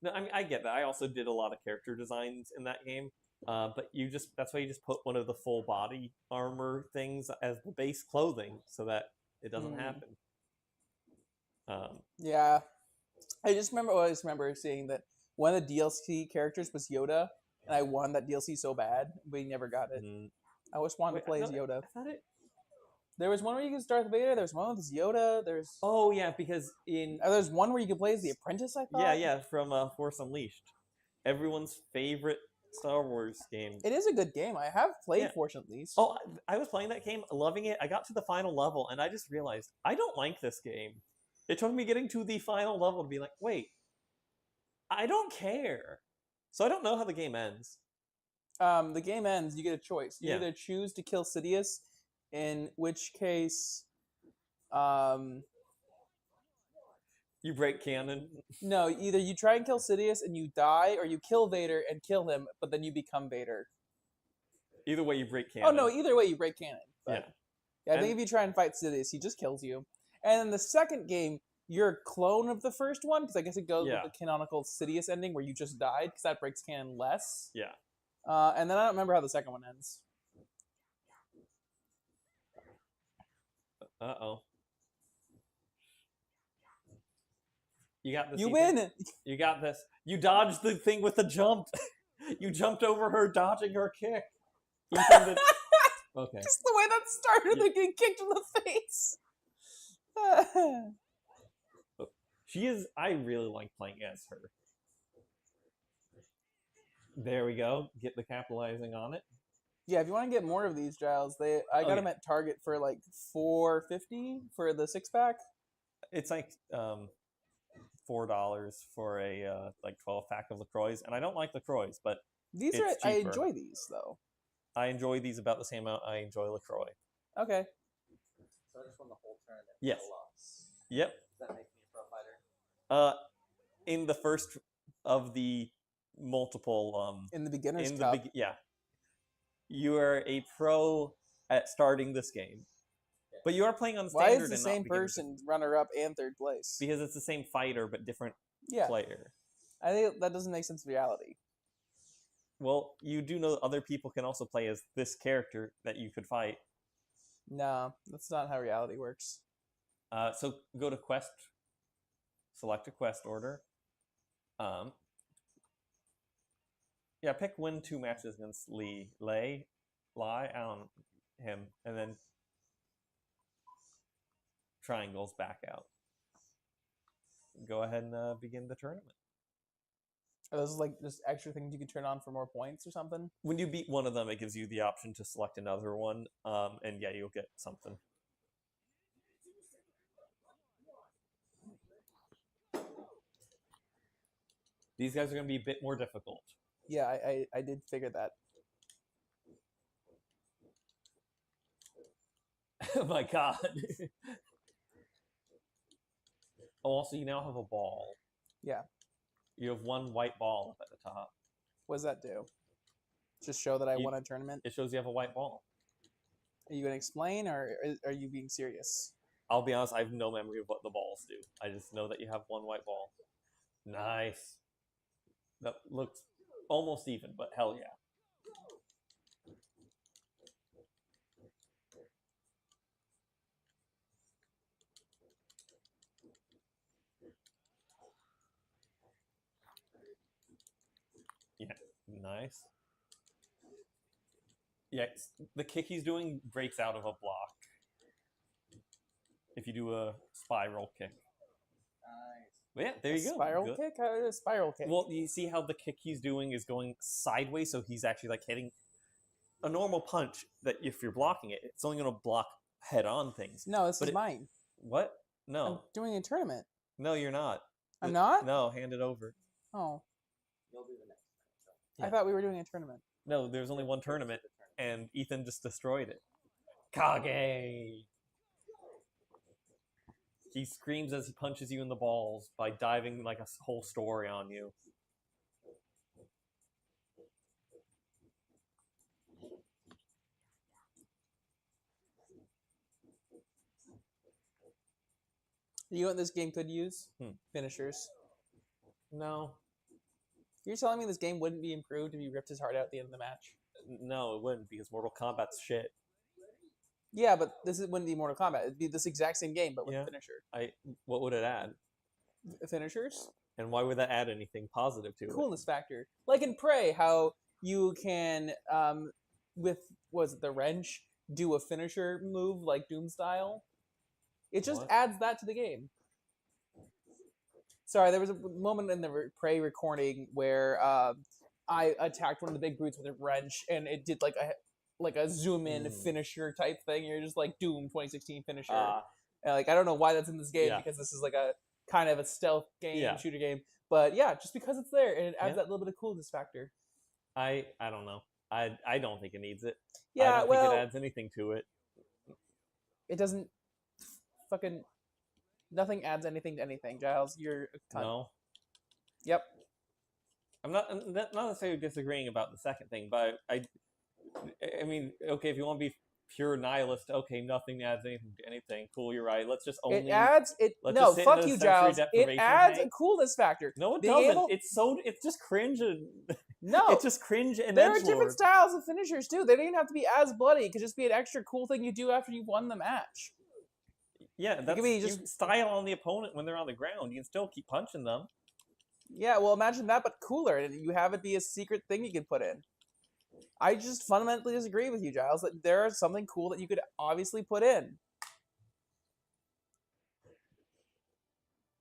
No, I mean, I get that. I also did a lot of character designs in that game. But that's why you just put one of the full body armor things as the base clothing so that it doesn't happen. Yeah. I just remember seeing that one of the DLC characters was Yoda, and I wanted that DLC so bad, but we never got it. I always wanted to play as Yoda. I thought it... There was one where you could Darth Vader, there's one with Yoda, there's... Oh, yeah, because there's one where you could play as the Apprentice, I thought? Yeah, from Force Unleashed. Everyone's favorite Star Wars game. It is a good game. I have played Yeah. Force Unleashed. Oh, I was playing that game, loving it. I got to the final level, and I just realized, I don't like this game. It took me getting to the final level to be like, wait, I don't care. So I don't know how the game ends. The game ends, you get a choice. You Yeah. either choose to kill Sidious, in which case... You break canon. No, either you try and kill Sidious and you die, or you kill Vader and kill him, but then you become Vader. Either way, you break canon. Oh no, either way you break canon. But, Yeah. I think if you try and fight Sidious, he just kills you. And then the second game, you're a clone of the first one, because I guess it goes Yeah. with the canonical Sidious ending where you just died, because that breaks canon less. Yeah. And then I don't remember how the second one ends. Uh-oh. You got this. You Ethan. win! You got this. You dodged the thing with the jump. You jumped over her, dodging her kick. Ethan did... Okay. Just the way that started, Yeah. like getting kicked in the face. She is... I really like playing as her. There we go. Get the capitalizing on it. Yeah, if you want to get more of these, Giles, I got yeah. them at Target for like $4.50 for the 6-pack. It's like $4 for a like 12-pack of LaCroix, and I don't like LaCroix, but These it's I cheaper. enjoy these though. I enjoy these about the same amount I enjoy LaCroix. Okay. So I just won the whole tournament. Yes. No loss. Yep. Does that make me a pro fighter? In the first of the multiple In the beginner's in cup. the yeah, you are a pro at starting this game, but you are playing on Why standard. is the and not same beginner person runner up and third place? because it's the same fighter but different Yeah, player. I think that doesn't make sense in reality. Well, you do know other people can also play as this character that you could fight. No, that's not how reality works. So go to quest, select a quest order. Yeah, pick win 2 matches against Lie, I don't him, and then triangles back out. Go ahead and begin the tournament. Are those like just extra things you could turn on for more points or something? When you beat one of them, it gives you the option to select another one, and yeah, you'll get something. These guys are going to be a bit more difficult. Yeah, I did figure that. Oh my god. Oh, also, you now have a ball. Yeah. You have one white ball up at the top. What does that do? Just show that I You- won a tournament? It shows you have a white ball. Are you going to explain, or are you being serious? I'll be honest, I have no memory of what the balls do. I just know that you have one white ball. Nice. That looks almost even, but hell yeah. Yeah, nice. Yeah, the kick he's doing breaks out of a block. If you do a spiral kick. Nice. But yeah, there you go. Spiral Good. kick? How is a spiral kick? Well, you see how the kick he's doing is going sideways, so he's actually like hitting a normal punch that if you're blocking it, it's only going to block head-on things. no, this but is mine. What? I'm No. doing a tournament. No, you're not. I'm not? No, hand it over. Oh, You'll do the next one. Yeah. I thought we were doing a tournament. No, there's only one tournament, and Ethan just destroyed it. Kage! He screams as he punches you in the balls by diving like a whole story on you. You know what this game could use? Hmm. Finishers. No. You're telling me this game wouldn't be improved if you ripped his heart out at the end of the match? No, it wouldn't, because Mortal Kombat's shit. Yeah, but wouldn't be Mortal Kombat. It'd be this exact same game, but with Yeah. a finisher. What would it add? Finishers? And why would that add anything positive to it? Coolness factor. Like in Prey, how you can, with, was it the wrench, do a finisher move like Doom style? It just What? adds that to the game. Sorry, there was a moment in the Prey recording where I attacked one of the big brutes with a wrench, and it did like a zoom in finisher type thing. You're just like Doom 2016 finisher. And, like I don't know why that's in this game, Yeah. because this is like a kind of a stealth game, Yeah. shooter game. But yeah, just because it's there and it adds Yeah. that little bit of coolness factor. I don't know. I don't think it needs it. I Yeah, don't well, think it adds anything to it. it doesn't fucking nothing adds anything to anything. Giles, you're a cunt. No. Yep. I'm not necessarily disagreeing about the second thing, but I mean, okay, if you want to be pure nihilist, okay, nothing adds anything to anything. Cool, you're right. Let's just only. It adds it. let's No, just sit in fuck a you, sensory Giles. It deprivation adds a tank. coolness factor. No, it Being doesn't. able- It's just cringe and No, it's just cringe and there are edgelord. different styles of finishers too. They don't even have to be as bloody. It could just be an extra cool thing you do after you've won the match. Yeah, that's be you just- style on the opponent when they're on the ground. You can still keep punching them. Yeah, well, imagine that, but cooler, and you have it be a secret thing you can put in. I just fundamentally disagree with you, Giles, that there is something cool that you could obviously put in.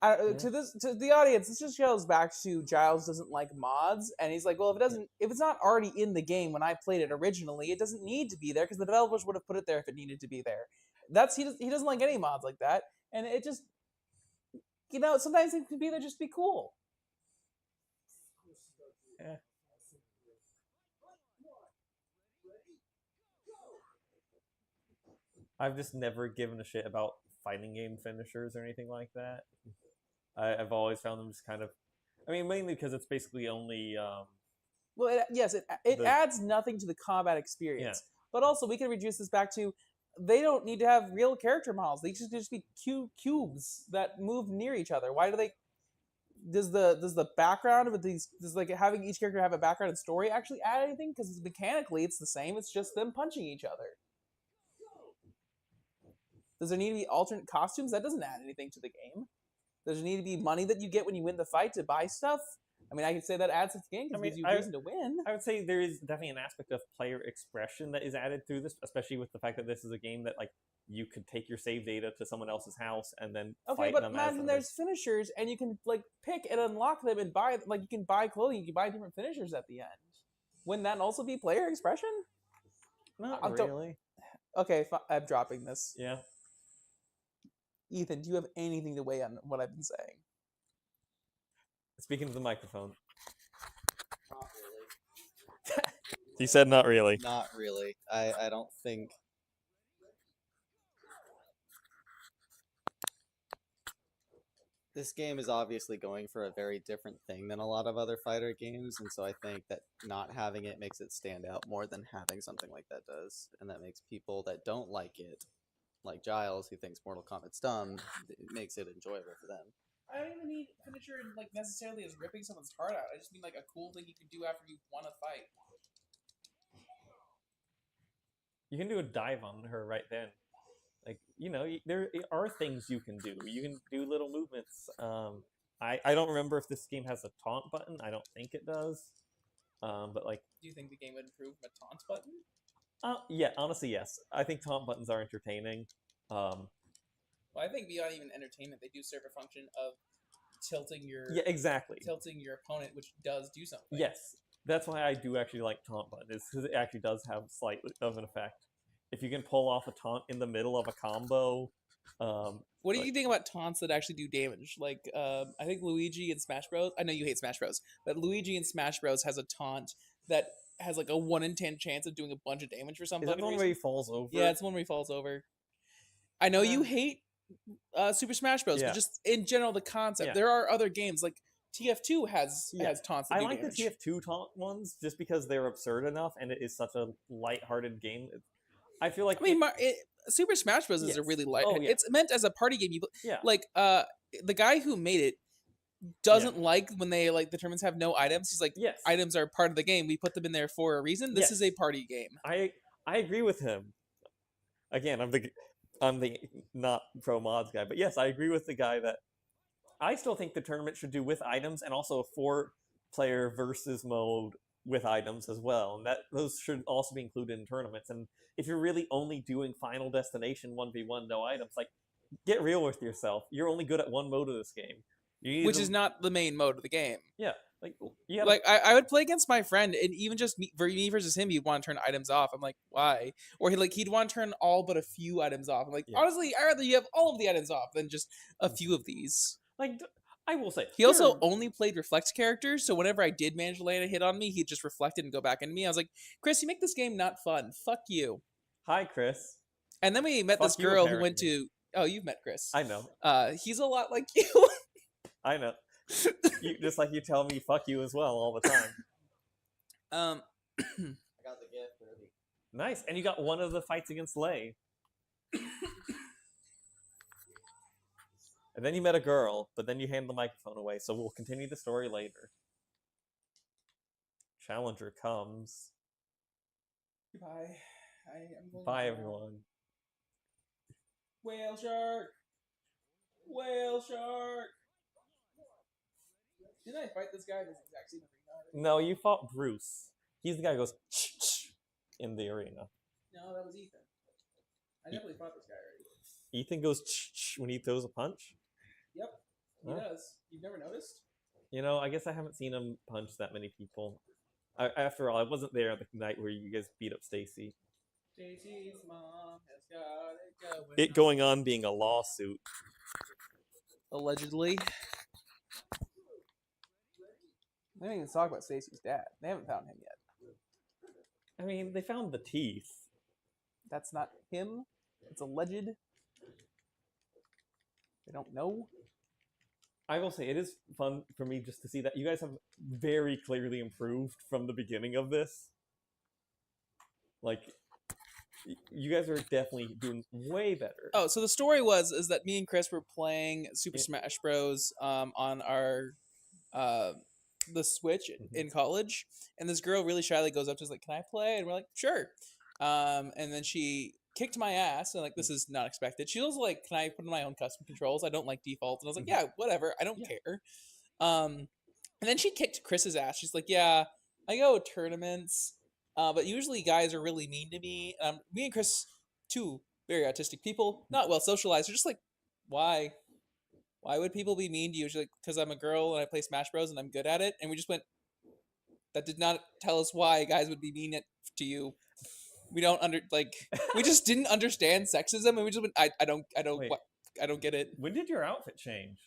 To the audience, this just goes back to Giles doesn't like mods, and he's like, well, if it's not already in the game when I played it originally, it doesn't need to be there because the developers would have put it there if it needed to be there. He doesn't like any mods like that, and it just, sometimes it can be there just to be cool. Yeah. I've just never given a shit about fighting game finishers or anything like that. I've always found them just kind of, I mean, mainly because it's basically only. Well, it The- adds nothing to the combat experience. But also, we can reduce this back to they don't need to have real character models. They just be cubes that move near each other. Why do they? does the background of these does like having each character have a background and story actually add anything? Because mechanically it's the same. It's just them punching each other. Does there need to be alternate costumes? That doesn't add anything to the game. Does there need to be money that you get when you win the fight to buy stuff? I mean, I could say that adds to the game because it gives you a reason to win. I would say there is definitely an aspect of player expression that is added through this, especially with the fact that this is a game that like you could take your save data to someone else's house and then fight them. Imagine there's finishers and you can like pick and unlock them and buy like you can buy clothing, you can buy different finishers at the end. Wouldn't that also be player expression? Not really. Okay, I'm dropping this. Yeah. Ethan, do you have anything to weigh on what I've been saying? Speaking to the microphone. Not really. He said not really. Not really. I don't think. This game is obviously going for a very different thing than a lot of other fighter games, and so I think that not having it makes it stand out more than having something like that does. And that makes people that don't like it, like Giles, who thinks Mortal Kombat's dumb, it makes it enjoyable for them. I don't even need finisher like necessarily as ripping someone's heart out. I just mean like a cool thing you can do after you've won a fight. You can do a dive on her right then. Like, you know, there are things you can do. You can do little movements. I don't remember if this game has a taunt button. I don't think it does. But like, do you think the game would improve with a taunt button? Yeah, honestly, yes. I think taunt buttons are entertaining. Well, I think beyond even entertainment, they do serve a function of tilting your tilting your opponent, which does do something. Yes, that's why I do actually like taunt buttons, because it actually does have slightly of an effect. If you can pull off a taunt in the middle of a combo. What do you think about taunts that actually do damage? Like, I think Luigi in Smash Bros. I know you hate Smash Bros, but Luigi in Smash Bros has a taunt that has like a 1 in 10 chance of doing a bunch of damage for some Is that the one where he falls over? Yeah, it's the one where he falls over. I know you hate Super Smash Bros, but just in general, the concept. Yeah. There are other games like TF2 has taunts that do like damage. The TF2 taunt ones just because they're absurd enough and it is such a lighthearted game. I feel like Super Smash Bros is a really light. It's meant as a party game. Like the guy who made it doesn't like when they like the tournaments have no items. He's like, items are part of the game. We put them in there for a reason. This is a party game. I agree with him. Again, I'm the not pro mods guy, but yes, I agree with the guy that I still think the tournament should do with items and also a 4-player versus mode with items as well, and that those should also be included in tournaments. And if you're really only doing Final Destination 1v1 no items, like, get real with yourself. You're only good at one mode of this game, which is not the main mode of the game. Yeah, I would play against my friend, and even just me versus him, he'd want to turn items off. I'm like, why? Or he'd want to turn all but a few items off. I'm like, honestly, I'd rather you have all of the items off than just a few of these. Like, I will say, he also only played reflect characters, so whenever I did manage to land a hit on me, he'd just reflect it and go back into me. I was like, Chris, you make this game not fun. Fuck you. Hi, Chris. And then we met this girl who went to... Oh, you've met Chris. I know. He's a lot like you. I know. Just like you tell me fuck you as well all the time. I got the gift ready. Nice. And you got one of the fights against Lei. And then you met a girl, but then you hand the microphone away, so we'll continue the story later. Challenger comes. Goodbye. Bye, everyone. Whale shark! Whale shark! Didn't I fight this guy in this exact same arena? No, you fought Bruce. He's the guy who goes in the arena. No, that was Ethan. I definitely fought this guy already. Ethan goes when he throws a punch? Yep, he does. You've never noticed? You know, I guess I haven't seen him punch that many people. After all, I wasn't there the night where you guys beat up Stacy. Stacy's mom has got it going on being a lawsuit. Allegedly. They didn't even talk about Stacy's dad. They haven't found him yet. I mean, they found the teeth. That's not him. It's alleged. They don't know. I will say, it is fun for me just to see that you guys have very clearly improved from the beginning of this. Like, you guys are definitely doing way better. Oh, so the story is that me and Chris were playing Super Smash Bros. On our uh, the Switch in college, and this girl really shyly goes up to us like, "Can I play?" And we're like, "Sure." And then she kicked my ass, and like, this is not expected. She was like, "Can I put in my own custom controls? I don't like default." And I was like, "Yeah, whatever. I don't care." And then she kicked Chris's ass. She's like, "Yeah, I go to tournaments, but usually guys are really mean to me. Me and Chris, two very autistic people, not well socialized. Are just like, why? Why would people be mean to you?" She's like, "Because I'm a girl and I play Smash Bros and I'm good at it." And we just went, "That did not tell us why guys would be mean to you. We don't we just didn't understand sexism, and we just went, I don't Wait. I don't get it." When did your outfit change?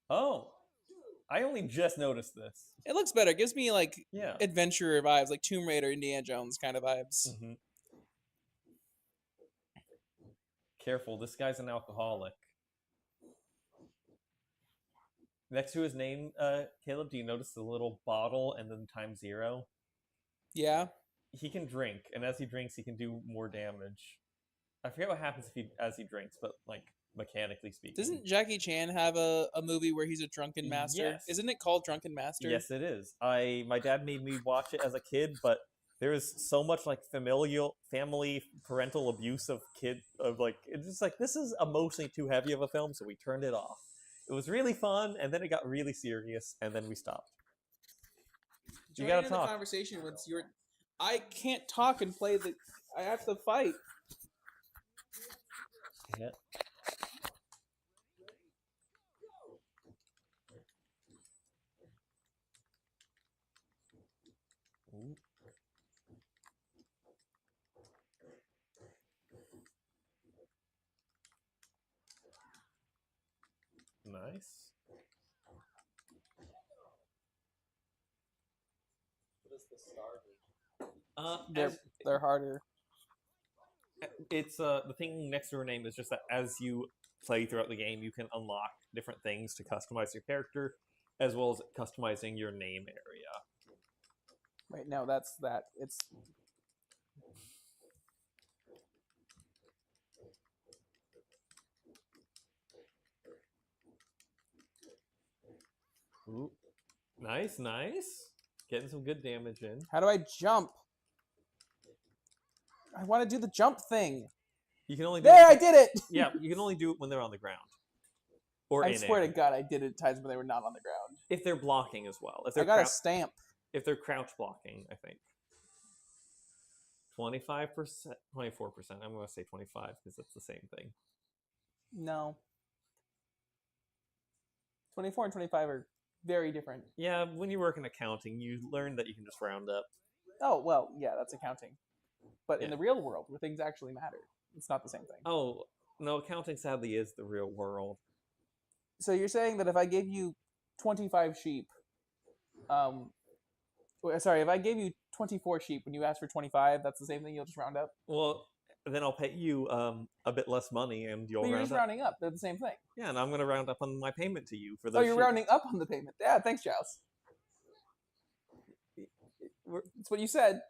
Oh, I only just noticed this. It looks better. It gives me like Yeah. adventurer vibes, like Tomb Raider, Indiana Jones kind of vibes. Careful, this guy's an alcoholic. Next to his name, Caleb, do you notice the little bottle and then ×0? Yeah. He can drink, and as he drinks, he can do more damage. I forget what happens as he drinks, but like mechanically speaking. Doesn't Jackie Chan have a movie where he's a drunken master? Yes. Isn't it called Drunken Master? Yes, it is. My dad made me watch it as a kid, but there is so much like family parental abuse of it's just like, this is emotionally too heavy of a film, so we turned it off. It was really fun, and then it got really serious, and then we stopped. You gotta talk. The conversation once you're. I can't talk and play the. I have to fight. Yeah. Ooh. Nice. What is the star? They're harder. It's the thing next to her name is just that as you play throughout the game, you can unlock different things to customize your character, as well as customizing your name area. Wait, no, that's that. It's. Ooh. Nice, nice. Getting some good damage in. How do I jump? I want to do the jump thing. You can only do There, I did it. Yeah, you can only do it when they're on the ground. Or I in swear air. to God, I did it times when they were not on the ground. If they're blocking as well. If I they're got a stamp. if they're crouch blocking, I think. 25%, 24%. I'm going to say 25 because it's the same thing. No. 24 and 25 are very different. Yeah, when you work in accounting, you learn that you can just round up. Oh, well, yeah, that's accounting. But in Yeah. the real world, where things actually matter, it's not the same thing. Oh, no, accounting sadly is the real world. So you're saying that if I gave you 25 sheep, if I gave you 24 sheep when you asked for 25, that's the same thing, you'll just round up? Well, then I'll pay you a bit less money and you'll But you're round just up. rounding up. They're the same thing. Yeah, and I'm going to round up on my payment to you for those Oh, you're sheep. rounding up on the payment. Yeah, thanks, Giles. That's what you said.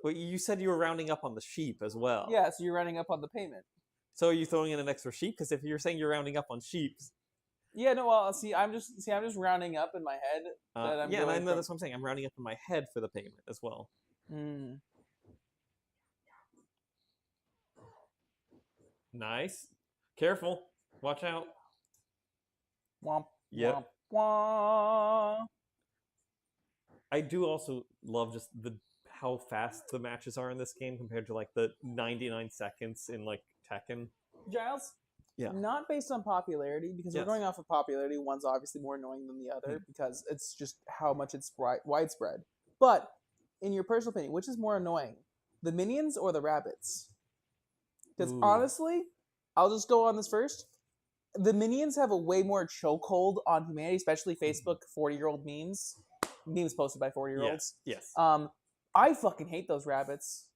Well, you said you were rounding up on the sheep as well. Yeah, so you're rounding up on the payment. So are you throwing in an extra sheep? Because if you're saying you're rounding up on sheep, Yeah, no, well, I'm just rounding up in my head. yeah, and I know that's what I'm saying. I'm rounding up in my head for the payment as well. Nice. Careful. Watch out. Womp, Yep. womp, womp. I do also love just how fast the matches are in this game compared to like the 99 seconds in like Tekken. Giles? Yeah. Not based on popularity, because Yes. we're going off of popularity. One's obviously more annoying than the other because it's just how much it's widespread. But in your personal opinion, which is more annoying, the minions or the rabbits? Because Ooh. honestly, I'll just go on this first. The minions have a way more chokehold on humanity, especially Facebook 40-year-old memes posted by 40-year-olds. Yes. I fucking hate those rabbits.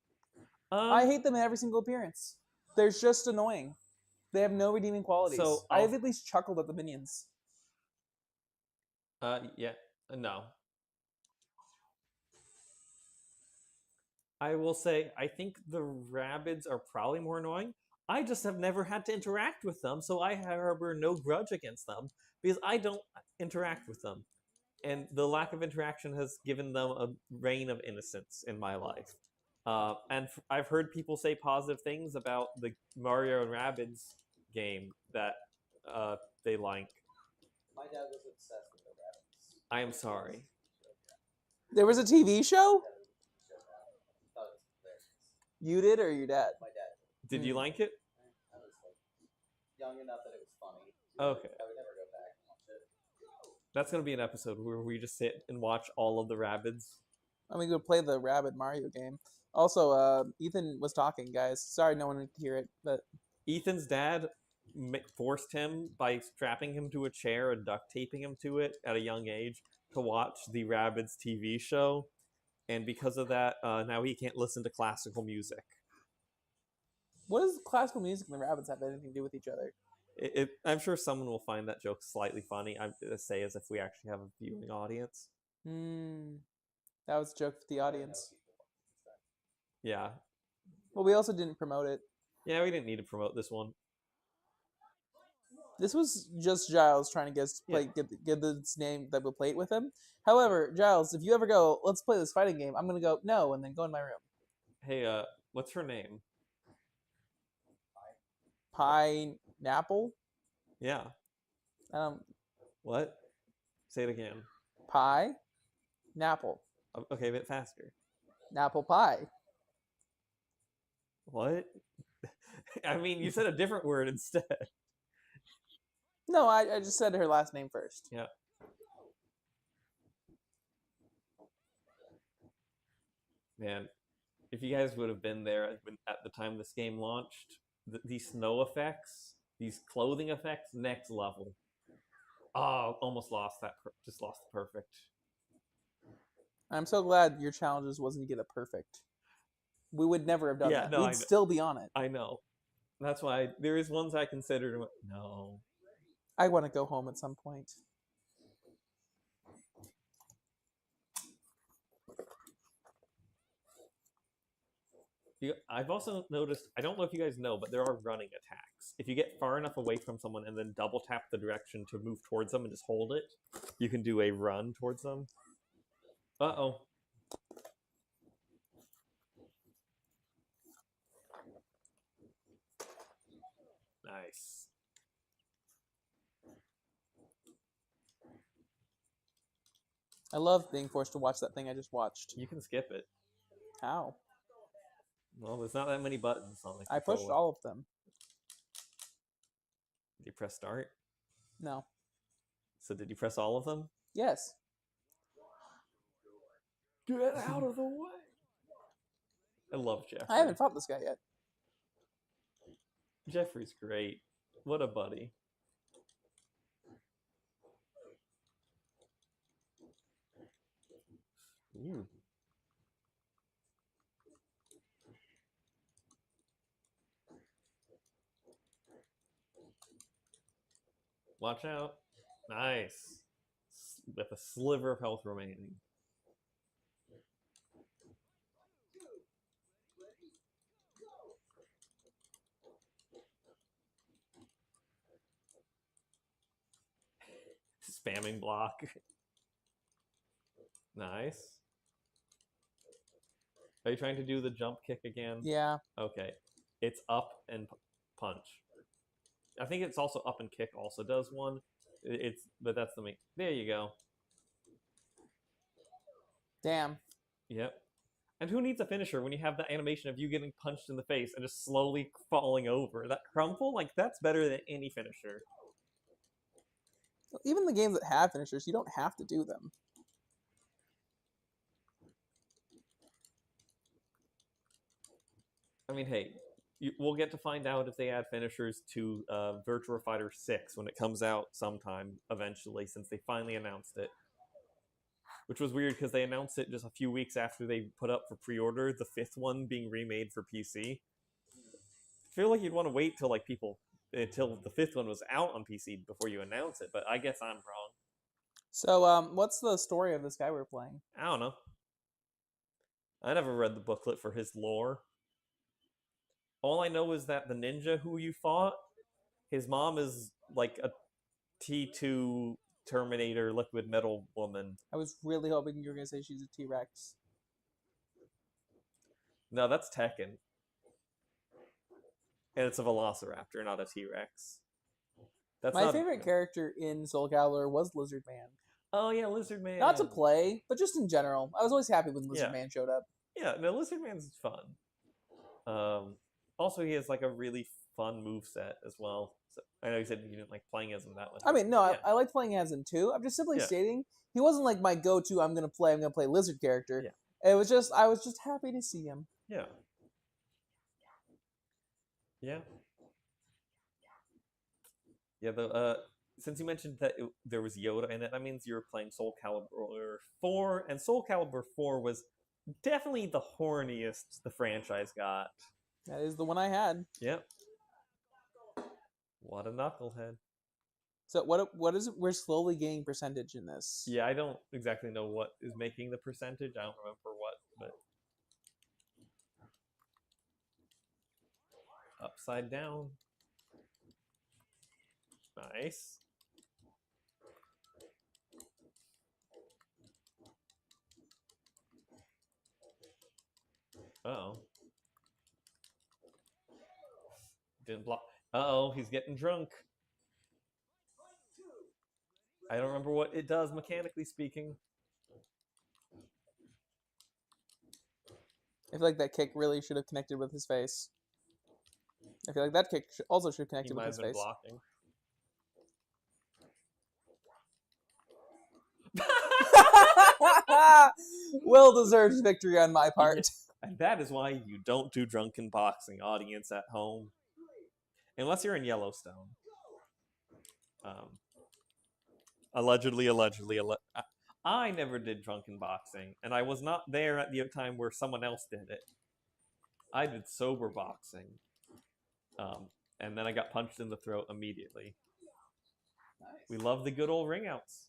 I hate them in every single appearance. They're just annoying. They have no redeeming qualities. So, I've at least chuckled at the minions. Yeah. No. I will say, I think the rabbits are probably more annoying. I just have never had to interact with them, so I harbor no grudge against them because I don't interact with them. And the lack of interaction has given them a reign of innocence in my life. And I've heard people say positive things about the Mario and Rabbids game that they like. My dad was obsessed with the rabbits. I am sorry. There was a TV show? Thought it was hilarious. You did or your dad? My dad. Did you like it? I was like young enough that it was funny. Okay. I would never go back and watch it. That's going to be an episode where we just sit and watch all of the Rabbids. I'm gonna go play the Rabbid Mario game. Also, Ethan was talking, guys. Sorry, no one could hear it, but Ethan's dad forced him by strapping him to a chair and duct taping him to it at a young age to watch the Rabbids TV show. And because of that, now he can't listen to classical music. what does classical music and the Rabbits have anything to do with each other? I'm sure someone will find that joke slightly funny. I'm going to say as if we actually have a viewing audience. That was a joke for the audience. Yeah. Well, we also didn't promote it. Yeah, we didn't need to promote this one. This was just Giles trying to get this name that we'll play it with him. However, Giles, if you ever go, let's play this fighting game, I'm gonna go no, and then go in my room. Hey, what's her name? Pineapple. Yeah. What? Say it again. Pineapple. Okay, a bit faster. Apple pie. What? I mean, you said a different word instead. No, I just said her last name first. Yeah. Man, if you guys would have been there at the time this game launched, these snow effects, these clothing effects, next level. Oh, almost lost that. Just lost the perfect. I'm so glad your challenges wasn't to get a perfect. We would never have done that. No, We'd still be on it. I know. That's why there is ones I considered. No. I want to go home at some point. I've also noticed, I don't know if you guys know, but there are running attacks. If you get far enough away from someone and then double tap the direction to move towards them and just hold it, you can do a run towards them. Uh-oh. Nice. I love being forced to watch that thing I just watched. You can skip it. How? Well, there's not that many buttons on the I pushed controller. all of them. Did you press start? No. So did you press all of them? Yes. Get out of the way! I love Jeffrey. I haven't fought this guy yet. Jeffrey's great. What a buddy. Ooh. Watch out. Nice. With a sliver of health remaining. Spamming block. Nice. Are you trying to do the jump kick again? Yeah. Okay. It's up and punch. I think it's also up and kick also does one. But that's the main. There you go. Damn. Yep. And who needs a finisher when you have that animation of you getting punched in the face and just slowly falling over? That crumple, like that's better than any finisher. Even the games that have finishers, you don't have to do them. I mean, hey, we'll get to find out if they add finishers to Virtua Fighter 6 when it comes out sometime eventually, since they finally announced it. Which was weird because they announced it just a few weeks after they put up for pre-order the 5th one being remade for PC. I feel like you'd want to wait till until the 5th one was out on PC before you announce it, but I guess I'm wrong. So, what's the story of this guy we're playing? I don't know. I never read the booklet for his lore. All I know is that the ninja who you fought, his mom is like a T2 Terminator liquid metal woman. I was really hoping you were gonna say she's a T-Rex. No, that's Tekken. And it's a Velociraptor, not a T-Rex. That's My not favorite character in Soul Calibur was Lizard Man. Oh yeah, Lizard Man. Not to play, but just in general. I was always happy when Lizard Man showed up. Yeah, no, Lizard Man's fun. Also, he has like a really fun move set as well. So, I know you said you didn't like playing as him that much. I mean, no, yeah. I liked playing as him too. I'm just simply stating he wasn't like my go-to. I'm gonna play Lizard character. Yeah. It was just I was just happy to see him. Yeah. Yeah. Yeah. Since you mentioned that there was Yoda in it, that means you were playing Soul Calibur 4, and Soul Calibur 4 was definitely the horniest the franchise got. That is the one I had. Yep. What a knucklehead. So what is it? We're slowly gaining percentage in this. Yeah, I don't exactly know what is making the percentage. I don't remember what, but upside down. Nice. Uh-oh. Didn't block. Uh-oh, he's getting drunk. I don't remember what it does, mechanically speaking. I feel like that kick really should have connected with his face. I feel like that kick also should have connected with his face. Blocking. Well-deserved victory on my part. And that is why you don't do drunken boxing, audience at home. Unless you're in Yellowstone. Allegedly. I never did drunken boxing, and I was not there at the time where someone else did it. I did sober boxing. And then I got punched in the throat immediately. Nice. We love the good old ringouts.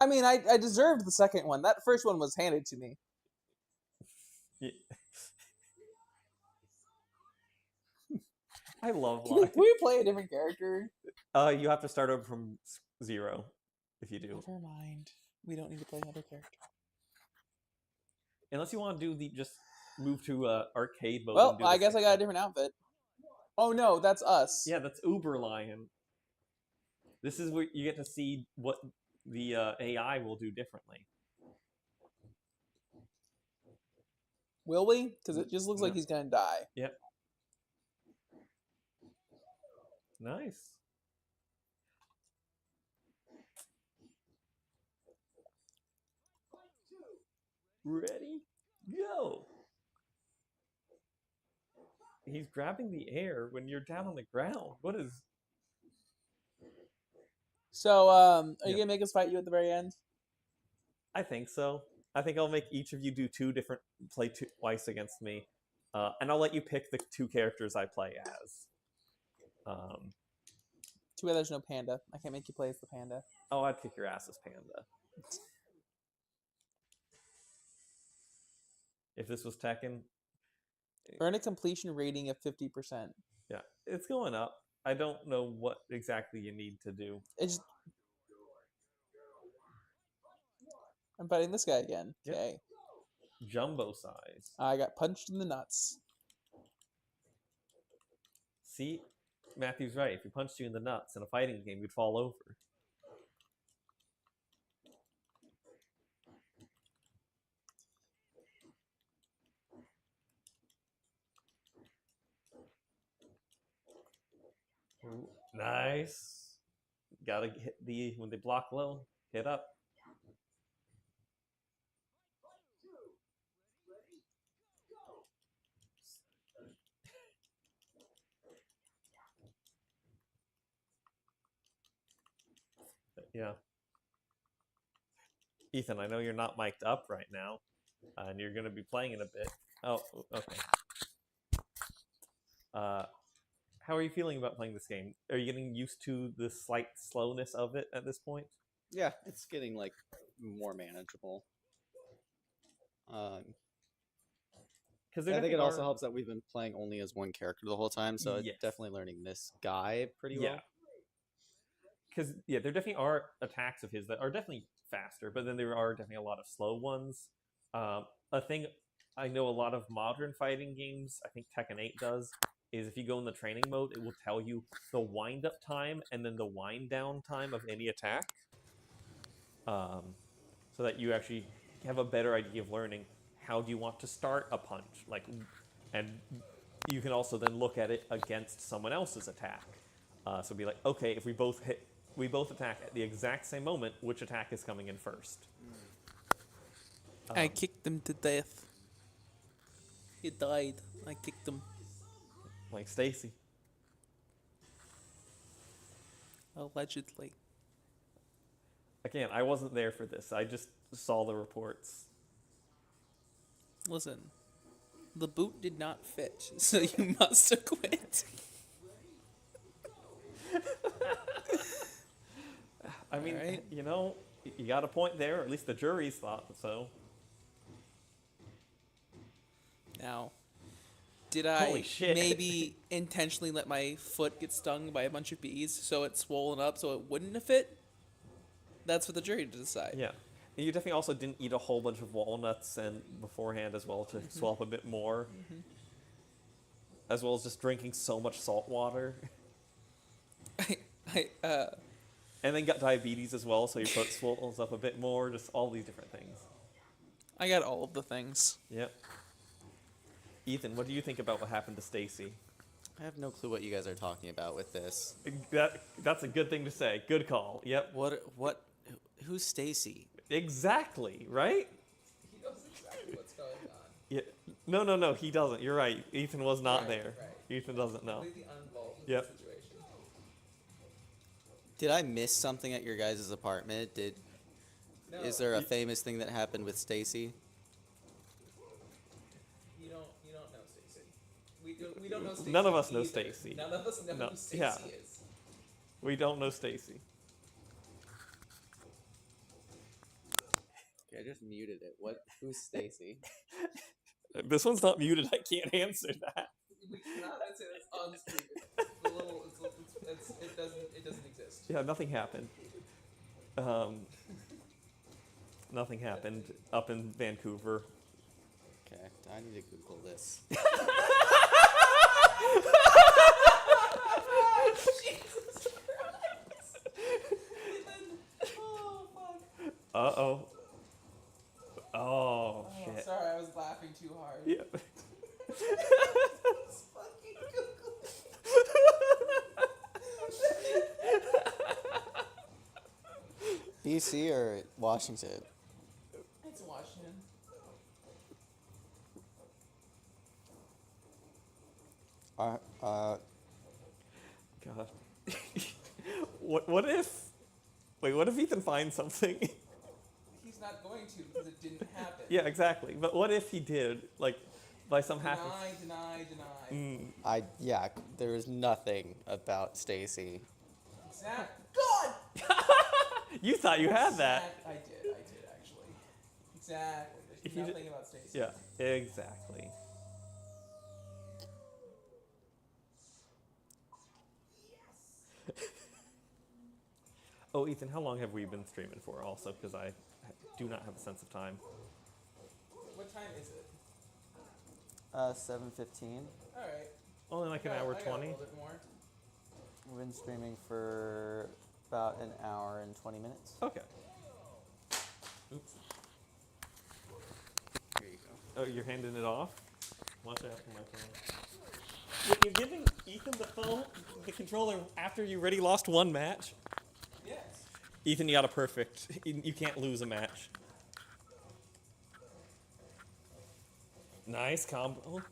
I mean, I deserved the second one. That first one was handed to me. Yeah. I love Can we play a different character? You have to start over from 0 if you do. Never mind. We don't need to play another character. Unless you want to do just move to arcade mode. Well, I guess I got a different outfit. Oh no, that's us. Yeah, that's Uber Lion. This is where you get to see what the AI will do differently. Will we? Because it just looks like he's gonna die. Yep. Nice. Ready? Go! He's grabbing the air when you're down on the ground. What is... So, are you gonna make us fight you at the very end? I think so. I think I'll make each of you do play twice against me. And I'll let you pick the 2 characters I play as. Too bad there's no panda. I can't make you play as the panda. Oh, I'd kick your ass as Panda. If this was Tekken... Earn a completion rating of 50%. Yeah, it's going up. I don't know what exactly you need to do. I'm fighting this guy again. Okay. Yep. Jumbo size. I got punched in the nuts. See? Matthew's right. If he punched you in the nuts in a fighting game, you'd fall over. Ooh, nice. Gotta hit when they block low, hit up. Yeah. Ethan, I know you're not mic'd up right now, and you're going to be playing in a bit. Oh, okay. How are you feeling about playing this game? Are you getting used to the slight slowness of it at this point? Yeah, it's getting more manageable. because I think it also helps that we've been playing only as one character the whole time, so Yes. definitely learning this guy pretty well. Because there definitely are attacks of his that are definitely faster, but then there are definitely a lot of slow ones. A thing I know a lot of modern fighting games, I think Tekken 8 does, is if you go in the training mode, it will tell you the wind up time and then the wind down time of any attack, so that you actually have a better idea of learning how do you want to start a punch, and you can also then look at it against someone else's attack. So be like, okay, if we both attack at the exact same moment, which attack is coming in first? I kicked him to death. He died. I kicked him. Like Stacy. Allegedly. Again, I wasn't there for this. I just saw the reports. Listen, the boot did not fit, so you must have quit. I mean, Alright. you got a point there. At least the jury's thought so. Now, did Holy I shit. maybe intentionally let my foot get stung by a bunch of bees so it's swollen up so it wouldn't have fit? That's for the jury to decide. Yeah. And you definitely also didn't eat a whole bunch of walnuts and beforehand as well to swell up a bit more. As well as just drinking so much salt water. And then got diabetes as well, so your foot swells up a bit more. Just all these different things. I got all of the things. Yep. Ethan, what do you think about what happened to Stacy? I have no clue what you guys are talking about with this. That's a good thing to say. Good call. Yep. What? Who's Stacy? Exactly, right? He knows exactly what's going on. Yeah. No, he doesn't. You're right. Ethan was not there. Right. Ethan doesn't know. Completely uninvolved in Yep. the situation. Did I miss something at your guys' apartment? No, Is there a famous thing that happened with Stacy? you don't know Stacy. We don't know Stacy. None of us know either. Stacy. None of us know No, who Stacy yeah. is. We don't know Stacy. Okay, I just muted it. Who's Stacy? This one's not muted. I can't answer that. We cannot answer this on stream. It doesn't exist. Yeah, nothing happened. Nothing happened up in Vancouver. Okay, I need to Google this. Jesus Christ! Oh fuck! Uh-oh. Oh, shit. Sorry, I was laughing too hard. Yeah. It's fucking Google. BC or Washington? It's Washington. Uh, God. What if Ethan finds something? He's not going to because it didn't happen. Yeah, exactly. But what if he did? Like, by some happen. Deny. there is nothing about Stacy. Exact. God! You thought you had that. I did actually. Exactly. If There's you nothing about Stacy. Yeah, exactly. Oh, Ethan, how long have we been streaming for also? Because I do not have a sense of time. What time is it? 7:15. All right. Only like an I hour got 20? A little bit more. We've been streaming for about an hour and 20 minutes. Okay. Oops. Here you go. Oh, you're handing it off? Watch out for my phone. Wait, you're giving Ethan the controller after you already lost one match? Yes. Ethan, you got a perfect. You can't lose a match. Nice combo.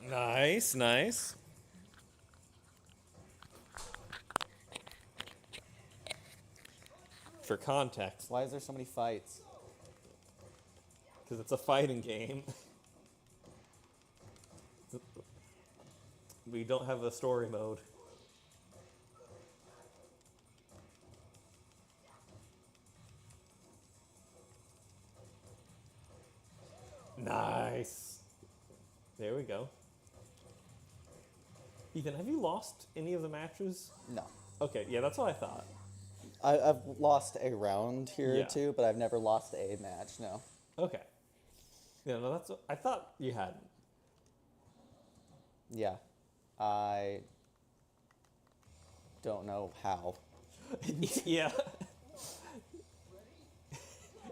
Nice. For context, Why is there so many fights? because it's a fighting game. We don't have a story mode. Nice. There we go. Ethan, have you lost any of the matches? No. Okay, yeah, that's what I thought. I've lost a round here Yeah. or two, but I've never lost a match, no. Okay. Yeah, no, that's what I thought you hadn't. Yeah. I don't know how. Yeah.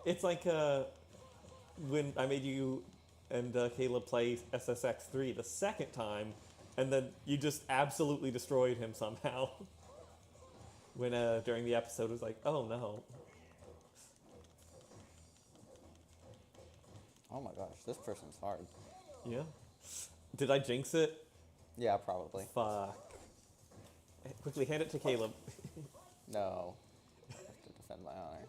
It's like when I made you and Caleb play SSX3 the second time, and then you just absolutely destroyed him somehow. When during the episode it was like, oh no. Oh my gosh, this person's hard. Yeah. Did I jinx it? Yeah, probably. Fuck. Quickly hand it to Caleb. No. I have to defend my honor.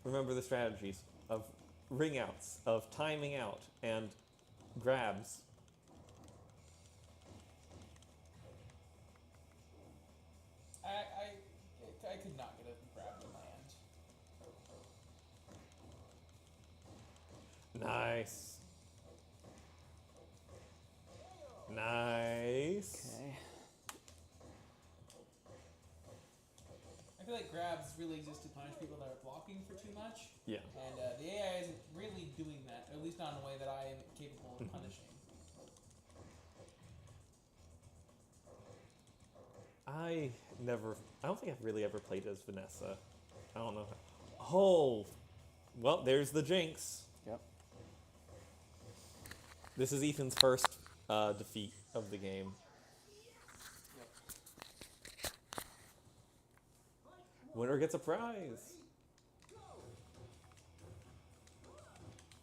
Remember the strategies of ring outs, of timing out, and grabs. I could not get a grab in my hand. Nice. Nice. Okay. I feel like grabs really exist to punish people that are blocking for too much, Yeah. and the AI isn't really doing that, at least not in a way that I am capable of punishing. I don't think I've really ever played as Vanessa. I don't know. Oh, well, there's the jinx. Yep. This is Ethan's first defeat of the game. Winner gets a prize.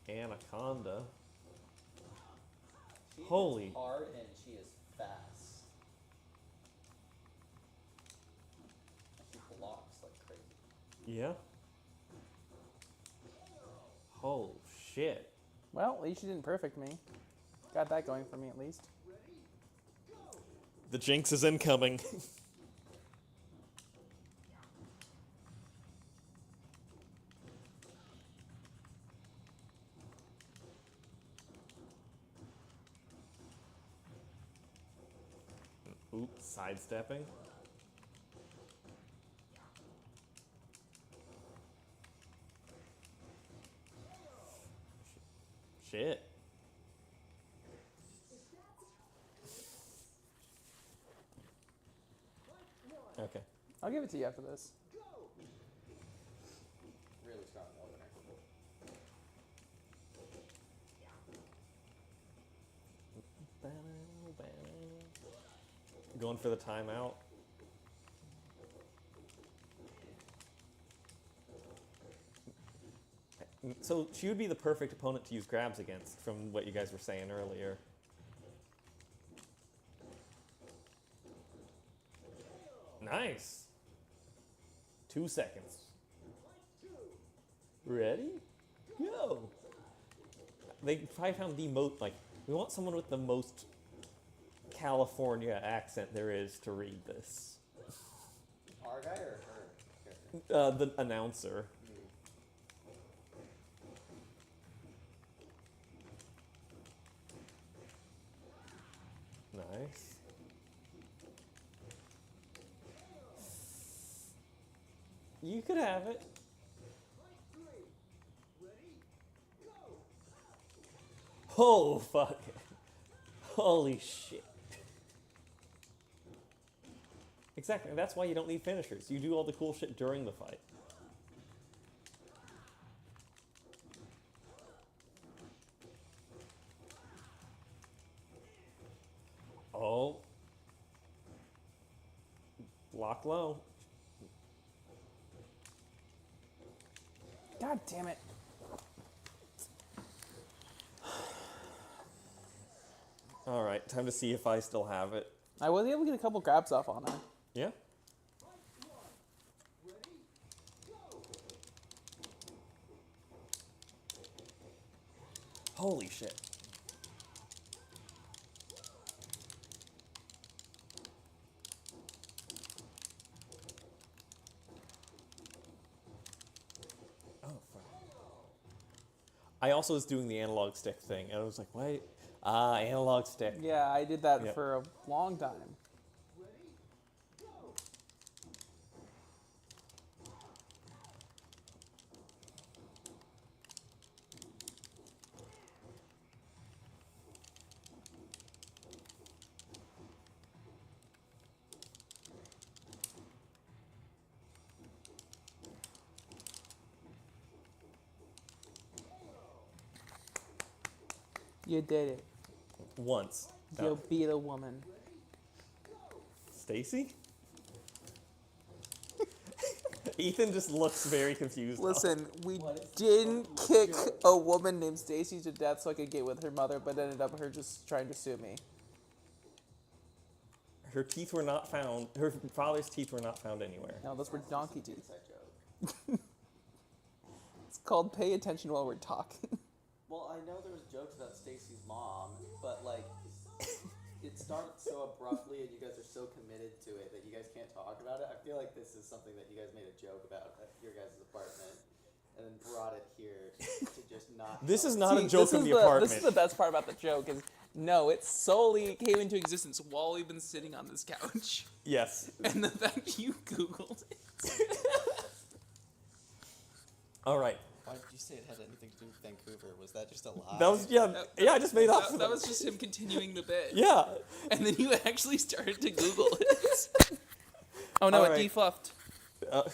Anaconda. She Holy. is hard and she is fast. She blocks like crazy. Yeah. Oh shit. Well, at least you didn't perfect me. Got that going for me at least. The jinx is incoming. Oops, sidestepping. Shit. Okay. I'll give it to you after this. Really strong opener. Going for the timeout. So she would be the perfect opponent to use grabs against, from what you guys were saying earlier. Nice. 2 seconds. Ready? Go. They probably found the most, like, we want someone with the most California accent there is to read this. Our guy or her character? The announcer. Nice. You could have it. Oh, fuck. Holy shit. Exactly. That's why you don't need finishers. You do all the cool shit during the fight. Oh. Block low. God damn it. Alright, time to see if I still have it. I was able to get a couple grabs off on her. Yeah? Holy shit. Oh, fuck. I also was doing the analog stick thing, and I was like, wait, analog stick. Yeah, I did that Yep. for a long time. You did it. Once. You beat a woman. Stacy? Ethan just looks very confused. now. Listen, we didn't kick a woman named Stacy to death so I could get with her mother, but ended up her just trying to sue me. Her teeth were not found. Her father's teeth were not found anywhere. No, those were donkey teeth. Inside joke. It's called pay attention while we're talking. Well, I know there was jokes about Stacy's mom, but like, it started so abruptly, and you guys are so committed to it that you guys can't talk about it. I feel like this is something that you guys made a joke about at your guys' apartment, and then brought it here to just not. This is tell not See, a joke this in is the apartment. This is the best part about the joke is, no, it solely came into existence while we've been sitting on this couch. Yes. And the fact you Googled it. All right. Why did you say it had anything to do with Vancouver? Was that just a lie? That was I just made up. That was just him continuing the bit. Yeah. And then you actually started to Google it. Oh no, All it right. defluffed.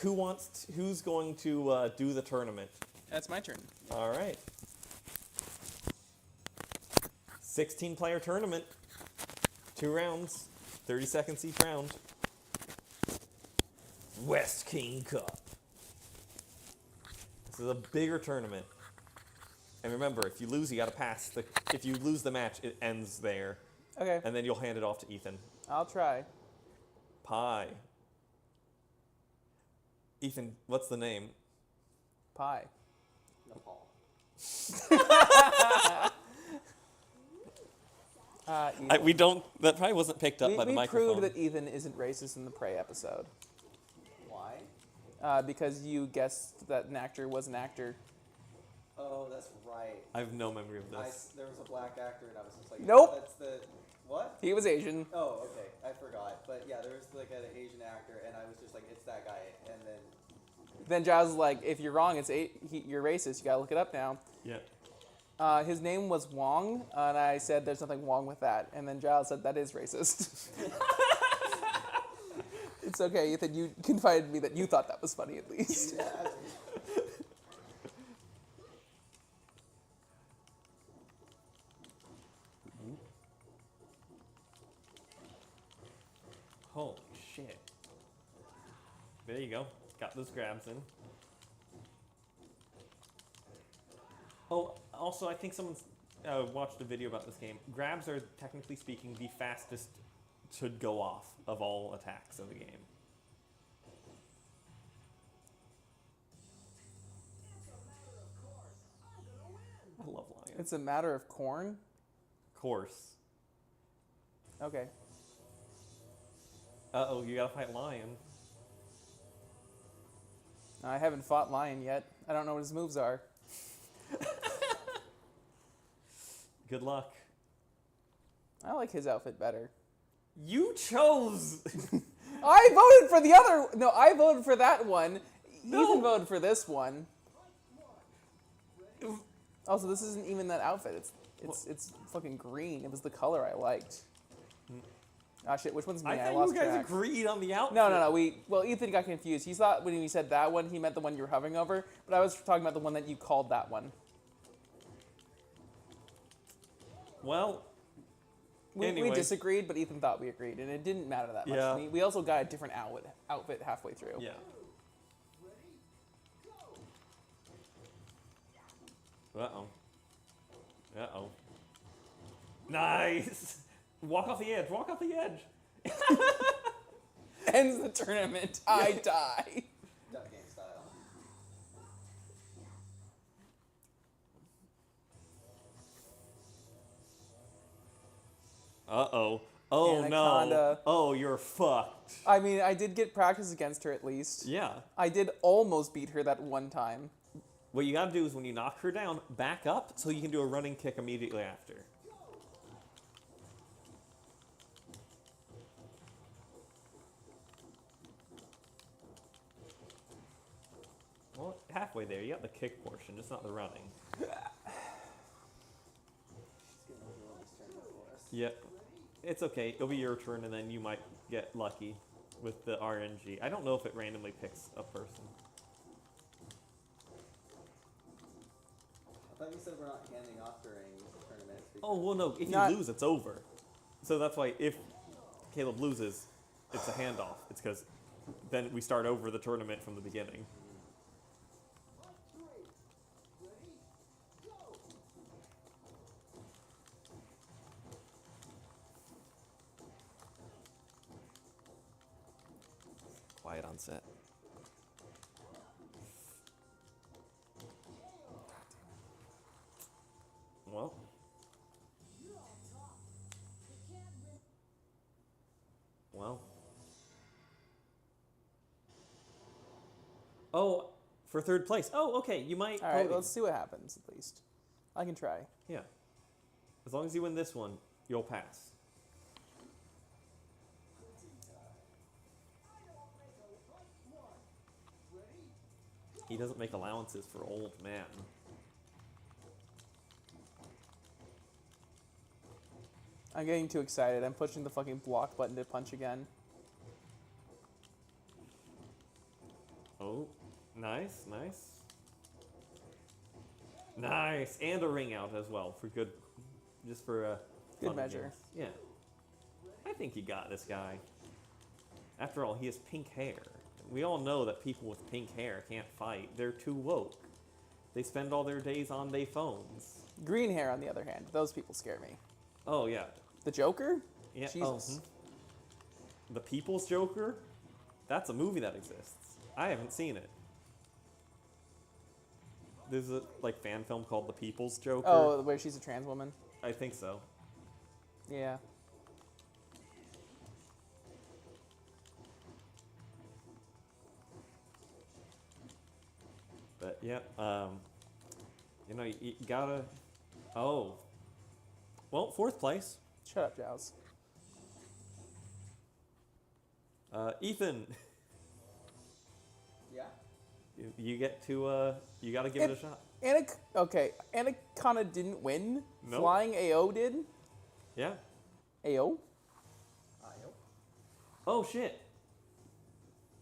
Who's going to do the tournament? That's my turn. All right. 16-player tournament. 2 rounds. 30 seconds each round. West King Cup. This is a bigger tournament. And remember, if you lose, you got to pass. If you lose the match, it ends there. Okay, And then you'll hand it off to Ethan. I'll try. Pie. Ethan, what's the name? Pie. Nepal. Ethan. We don't. That probably wasn't picked up by the we microphone. proved that Ethan isn't racist in the Prey episode. Why? Because you guessed that an actor was an actor. Oh, that's right. I have no memory of this. There was a black actor, and I was just like, Nope. That's the what? He was Asian. Oh, okay. I forgot. But yeah, there was like an Asian actor, and I was just like, it's that guy. And then Then Giles was like, if you're wrong, you're racist. You gotta look it up now. Yeah. His name was Wong, and I said there's nothing wrong with that. And then Giles said that is racist. It's okay, Ethan. You confided in me that you thought that was funny at least. Holy shit. There you go. Got those grabs in. Oh, also, I think someone's watched a video about this game. Grabs are, technically speaking, the fastest to go off of all attacks of the game. I love Lion. It's a matter of corn? Course. Okay. Uh-oh, you gotta fight Lion. I haven't fought Lion yet. I don't know what his moves are. Good luck. I like his outfit better. You chose! I voted for the other. No, I voted for that one. No. Ethan voted for this one. Also, this isn't even that outfit. It's fucking green. It was the color I liked. Ah shit, which one's me? I thought lost you guys track. agreed on the outfit. No. Ethan got confused. He thought when he said that one, he meant the one you were hovering over, but I was talking about the one that you called that one. Well, We anyway. disagreed, but Ethan thought we agreed, and it didn't matter that much Yeah. to me. We also got a different outfit halfway through. Yeah. Uh-oh. Uh-oh. Nice! Walk off the edge. Walk off the edge. Ends the tournament. I die. duck game style. Uh-oh. Oh, Anaconda. no. Oh, you're fucked. I mean, I did get practice against her at least. Yeah. I did almost beat her that one time. What you gotta do is when you knock her down, back up so you can do a running kick immediately after. Well, halfway there. You got the kick portion, just not the running. She's gonna ruin this tournament for us. Yep. It's okay. It'll be your turn, and then you might get lucky with the RNG. I don't know if it randomly picks a person. I thought you said we're not handing off during tournaments. Oh, well, no. If Not- you lose, it's over. So that's why if Caleb loses, it's a handoff. It's because then we start over the tournament from the beginning. Quiet on set. Well. Well. Oh, for third place. Oh, okay. You might. All right, podium. let's see what happens at least. I can try. Yeah. As long as you win this one, you'll pass. He doesn't make allowances for old man. I'm getting too excited. I'm pushing the fucking block button to punch again. Oh, nice, nice. Nice, and a ring out as well for good, just for Good fun measure. games. Yeah. I think you got this guy. After all, he has pink hair. We all know that people with pink hair can't fight. They're too woke. They spend all their days on their phones. Green hair, on the other hand, those people scare me. Oh, yeah. The Joker? Yeah. Jesus. The People's Joker? That's a movie that exists. I haven't seen it. There's a fan film called The People's Joker. Oh, where she's a trans woman? I think so. Yeah. But yeah, you gotta. Oh. Well, fourth place. Shut up, Giles. Ethan, Yeah. you get to. You gotta give it a shot. Anaconda didn't win. Nope. Flying AO did. Yeah. AO? Yep. Oh shit.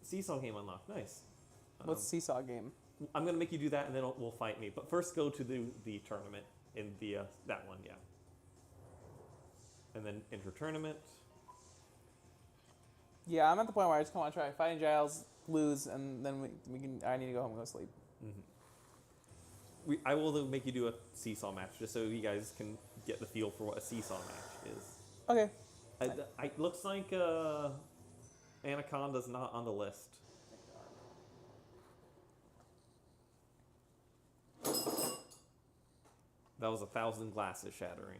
Seesaw game unlocked. Nice. What's the seesaw game? I'm gonna make you do that, and then we'll fight me. But first, go to the tournament in the that one, yeah. And then enter tournament. Yeah, I'm at the point where I just want to try fighting Giles, lose, and then we can. I need to go home and go to sleep. I will make you do a seesaw match just so you guys can get the feel for what a seesaw match is. Okay. It looks like Anaconda's not on the list. That was 1,000 glasses shattering.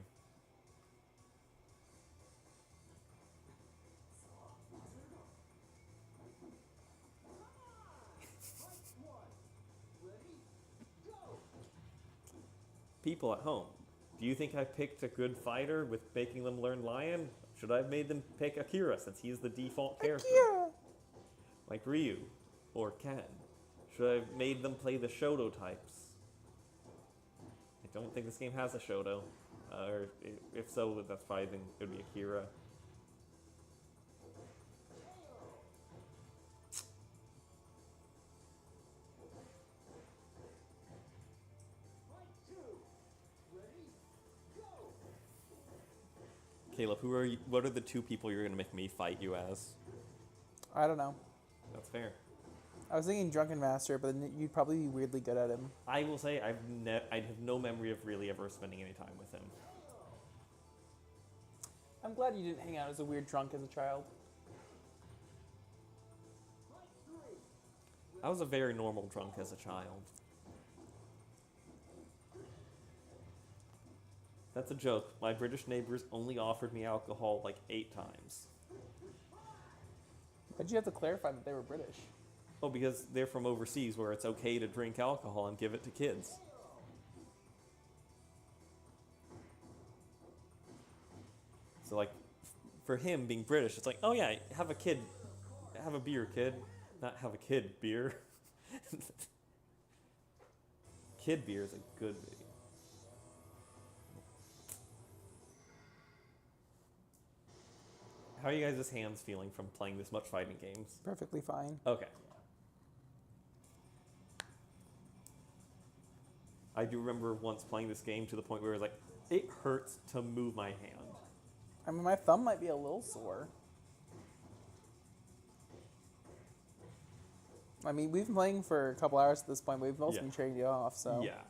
People at home, do you think I picked a good fighter with making them learn Lion? Should I have made them pick Akira since he's the default character? Akira! Like Ryu or Ken? Should I have made them play the Shoto types? I don't think this game has a Shoto. Or if so, that's probably it would be Akira. Caleb, what are the two people you're going to make me fight you as? I don't know. That's fair. I was thinking Drunken Master, but then you'd probably be weirdly good at him. I will say I have no memory of really ever spending any time with him. I'm glad you didn't hang out as a weird drunk as a child. I was a very normal drunk as a child. That's a joke. My British neighbors only offered me alcohol like 8 times. But you have to clarify that they were British. Oh, because they're from overseas where it's okay to drink alcohol and give it to kids. So, like, for him being British, it's like, oh yeah, have a beer, kid. Not have a kid beer. Kid beer is a good video. How are you guys' hands feeling from playing this much fighting games? Perfectly fine. Okay. I do remember once playing this game to the point where it was like, it hurts to move my hand. I mean, my thumb might be a little sore. I mean, we've been playing for a couple hours at this point, but we've also Yeah. been trading it off, so. Yeah.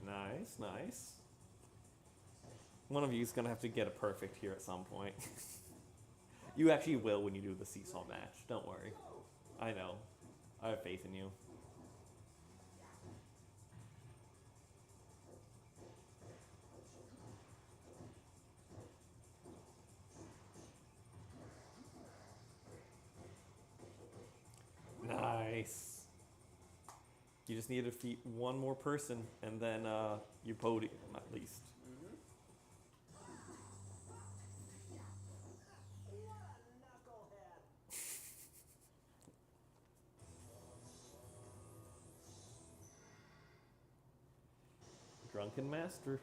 Nice, nice. One of you is going to have to get a perfect here at some point. You actually will when you do the seesaw match. Don't worry. I know. I have faith in you. Nice. You just need to defeat one more person, and then you podium at least. Drunken Master.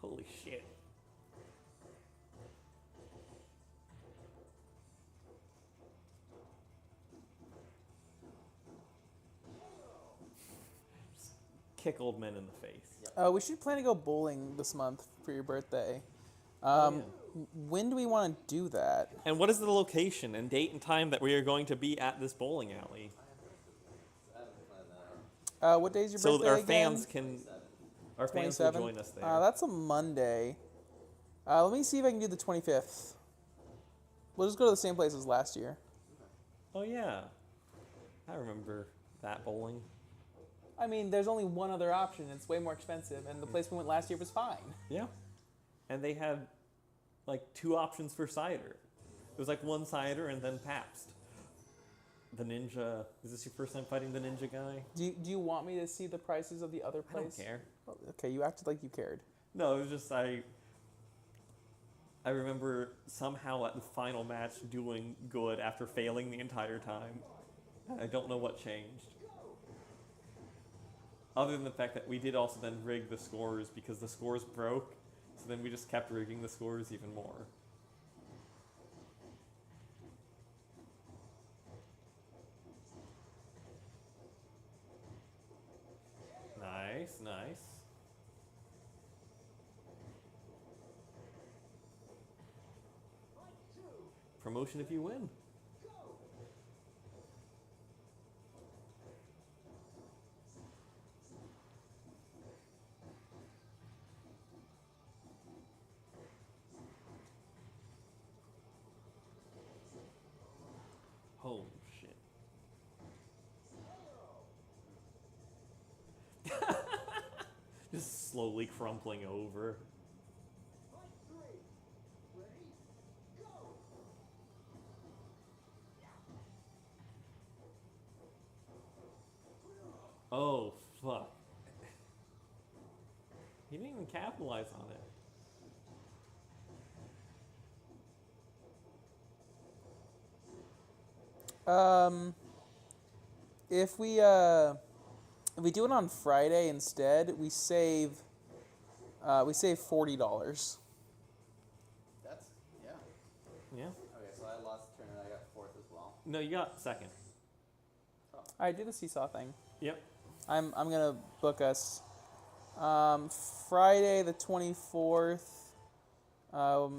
Holy shit. Just kick old men in the face. We should plan to go bowling this month for your birthday. Oh, When do we want to do that? And what is the location and date and time that we are going to be at this bowling alley? I haven't planned that out. What day is your So birthday our again? fans can, our fans will 27? join us there. That's a Monday. Let me see if I can do the 25th. We'll just go to the same place as last year. Oh yeah, I remember that bowling. I mean, there's only one other option. It's way more expensive, and the place we went last year was fine. Yeah, and they had like 2 options for cider. It was like one cider and then Pabst. The ninja. Is this your first time fighting the ninja guy? Do you want me to see the prices of the other I don't place? care. Oh, okay, you acted like you cared. No, it was just I remember somehow at the final match doing good after failing the entire time. I don't know what changed. Other than the fact that we did also then rig the scores because the scores broke, so then we just kept rigging the scores even more. Nice, nice. Promotion if you win. Holy shit. Just slowly crumpling over. Oh, fuck. He didn't even capitalize on it. If we do it on Friday instead, we save $40. That's, yeah. Yeah? Okay, so I lost the turn and I got 4th as well. No, you got second. All right, do the seesaw thing. Yep. I'm gonna book us Friday the 24th. Oh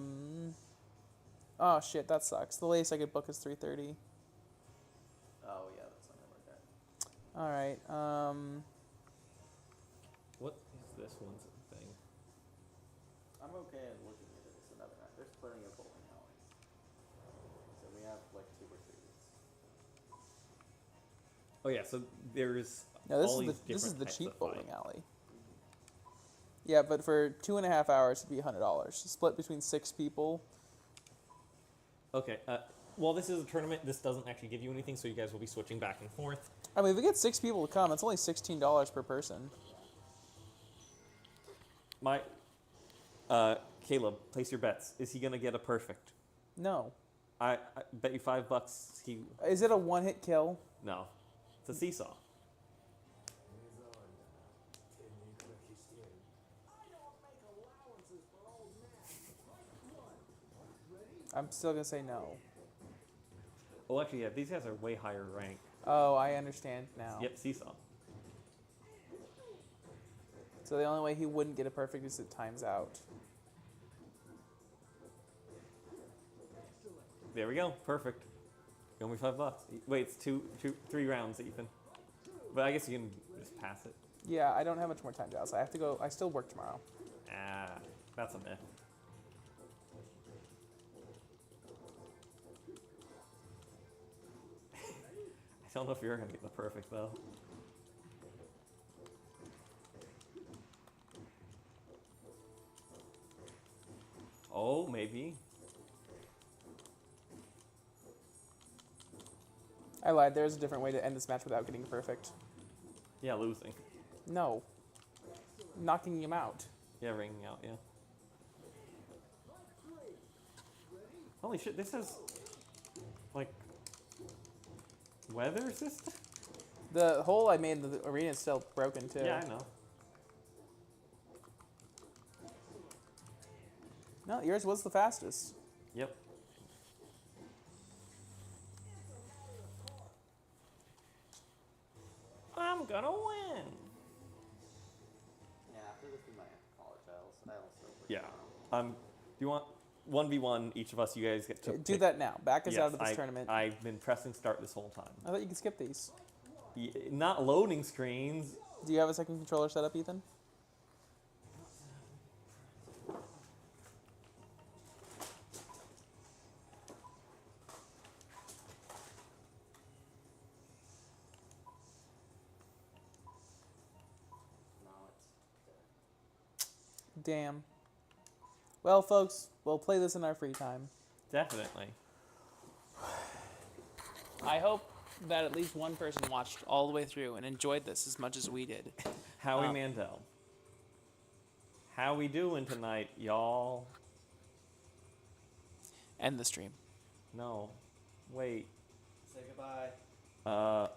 shit, that sucks. The latest I could book is 3:30. Oh yeah, that's not gonna work out. All right. What is this one's thing? I'm okay at looking into this another night. There's plenty of bowling alleys. So we have like 2 or 3 weeks. Oh yeah, so there's No, all these this is different the types cheap of fight. bowling alley. Yeah, but for 2.5 hours it'd be $100. Split between 6 people. Okay. Well, this is a tournament. This doesn't actually give you anything, so you guys will be switching back and forth. I mean, if we get 6 people to come, it's only $16 per person. My, Caleb, place your bets. Is he gonna get a perfect? No. I bet you $5 he. Is it a one-hit kill? No, it's a seesaw. I'm still gonna say no. Oh, actually, yeah, these guys are way higher rank. Oh, I understand now. Yep, seesaw. So the only way he wouldn't get a perfect is it times out. There we go. Perfect. You owe me $5. Wait, it's 3 rounds, Ethan. But I guess you can just pass it. Yeah, I don't have much more time, Giles. I have to go. I still work tomorrow. Ah, that's a myth. I don't know if you're gonna get the perfect though. Oh, maybe. I lied. There's a different way to end this match without getting perfect. Yeah, losing. No. Knocking him out. Yeah, ringing out, yeah. Holy shit, this has, like, weather system? The hole I made in the arena is still broken, too. Yeah, I know. No, yours was the fastest. Yep. I'm gonna win! Yeah, after this we might have to call it, Giles. I also work Yeah. tomorrow. Do you want 1v1 each of us? You guys get to Do pick. that now. Back us Yes, out of this tournament. I've been pressing start this whole time. I thought you could skip these. Not loading screens. Do you have a second controller set up, Ethan? No, it's Damn. Well, folks, we'll play this in our free time. Definitely. I hope that at least one person watched all the way through and enjoyed this as much as we did. Howie Mandel. How we doing tonight, y'all? End the stream. No. Wait. say goodbye.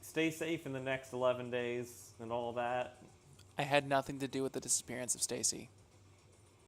Stay safe in the next 11 days and all that. I had nothing to do with the disappearance of Stacy.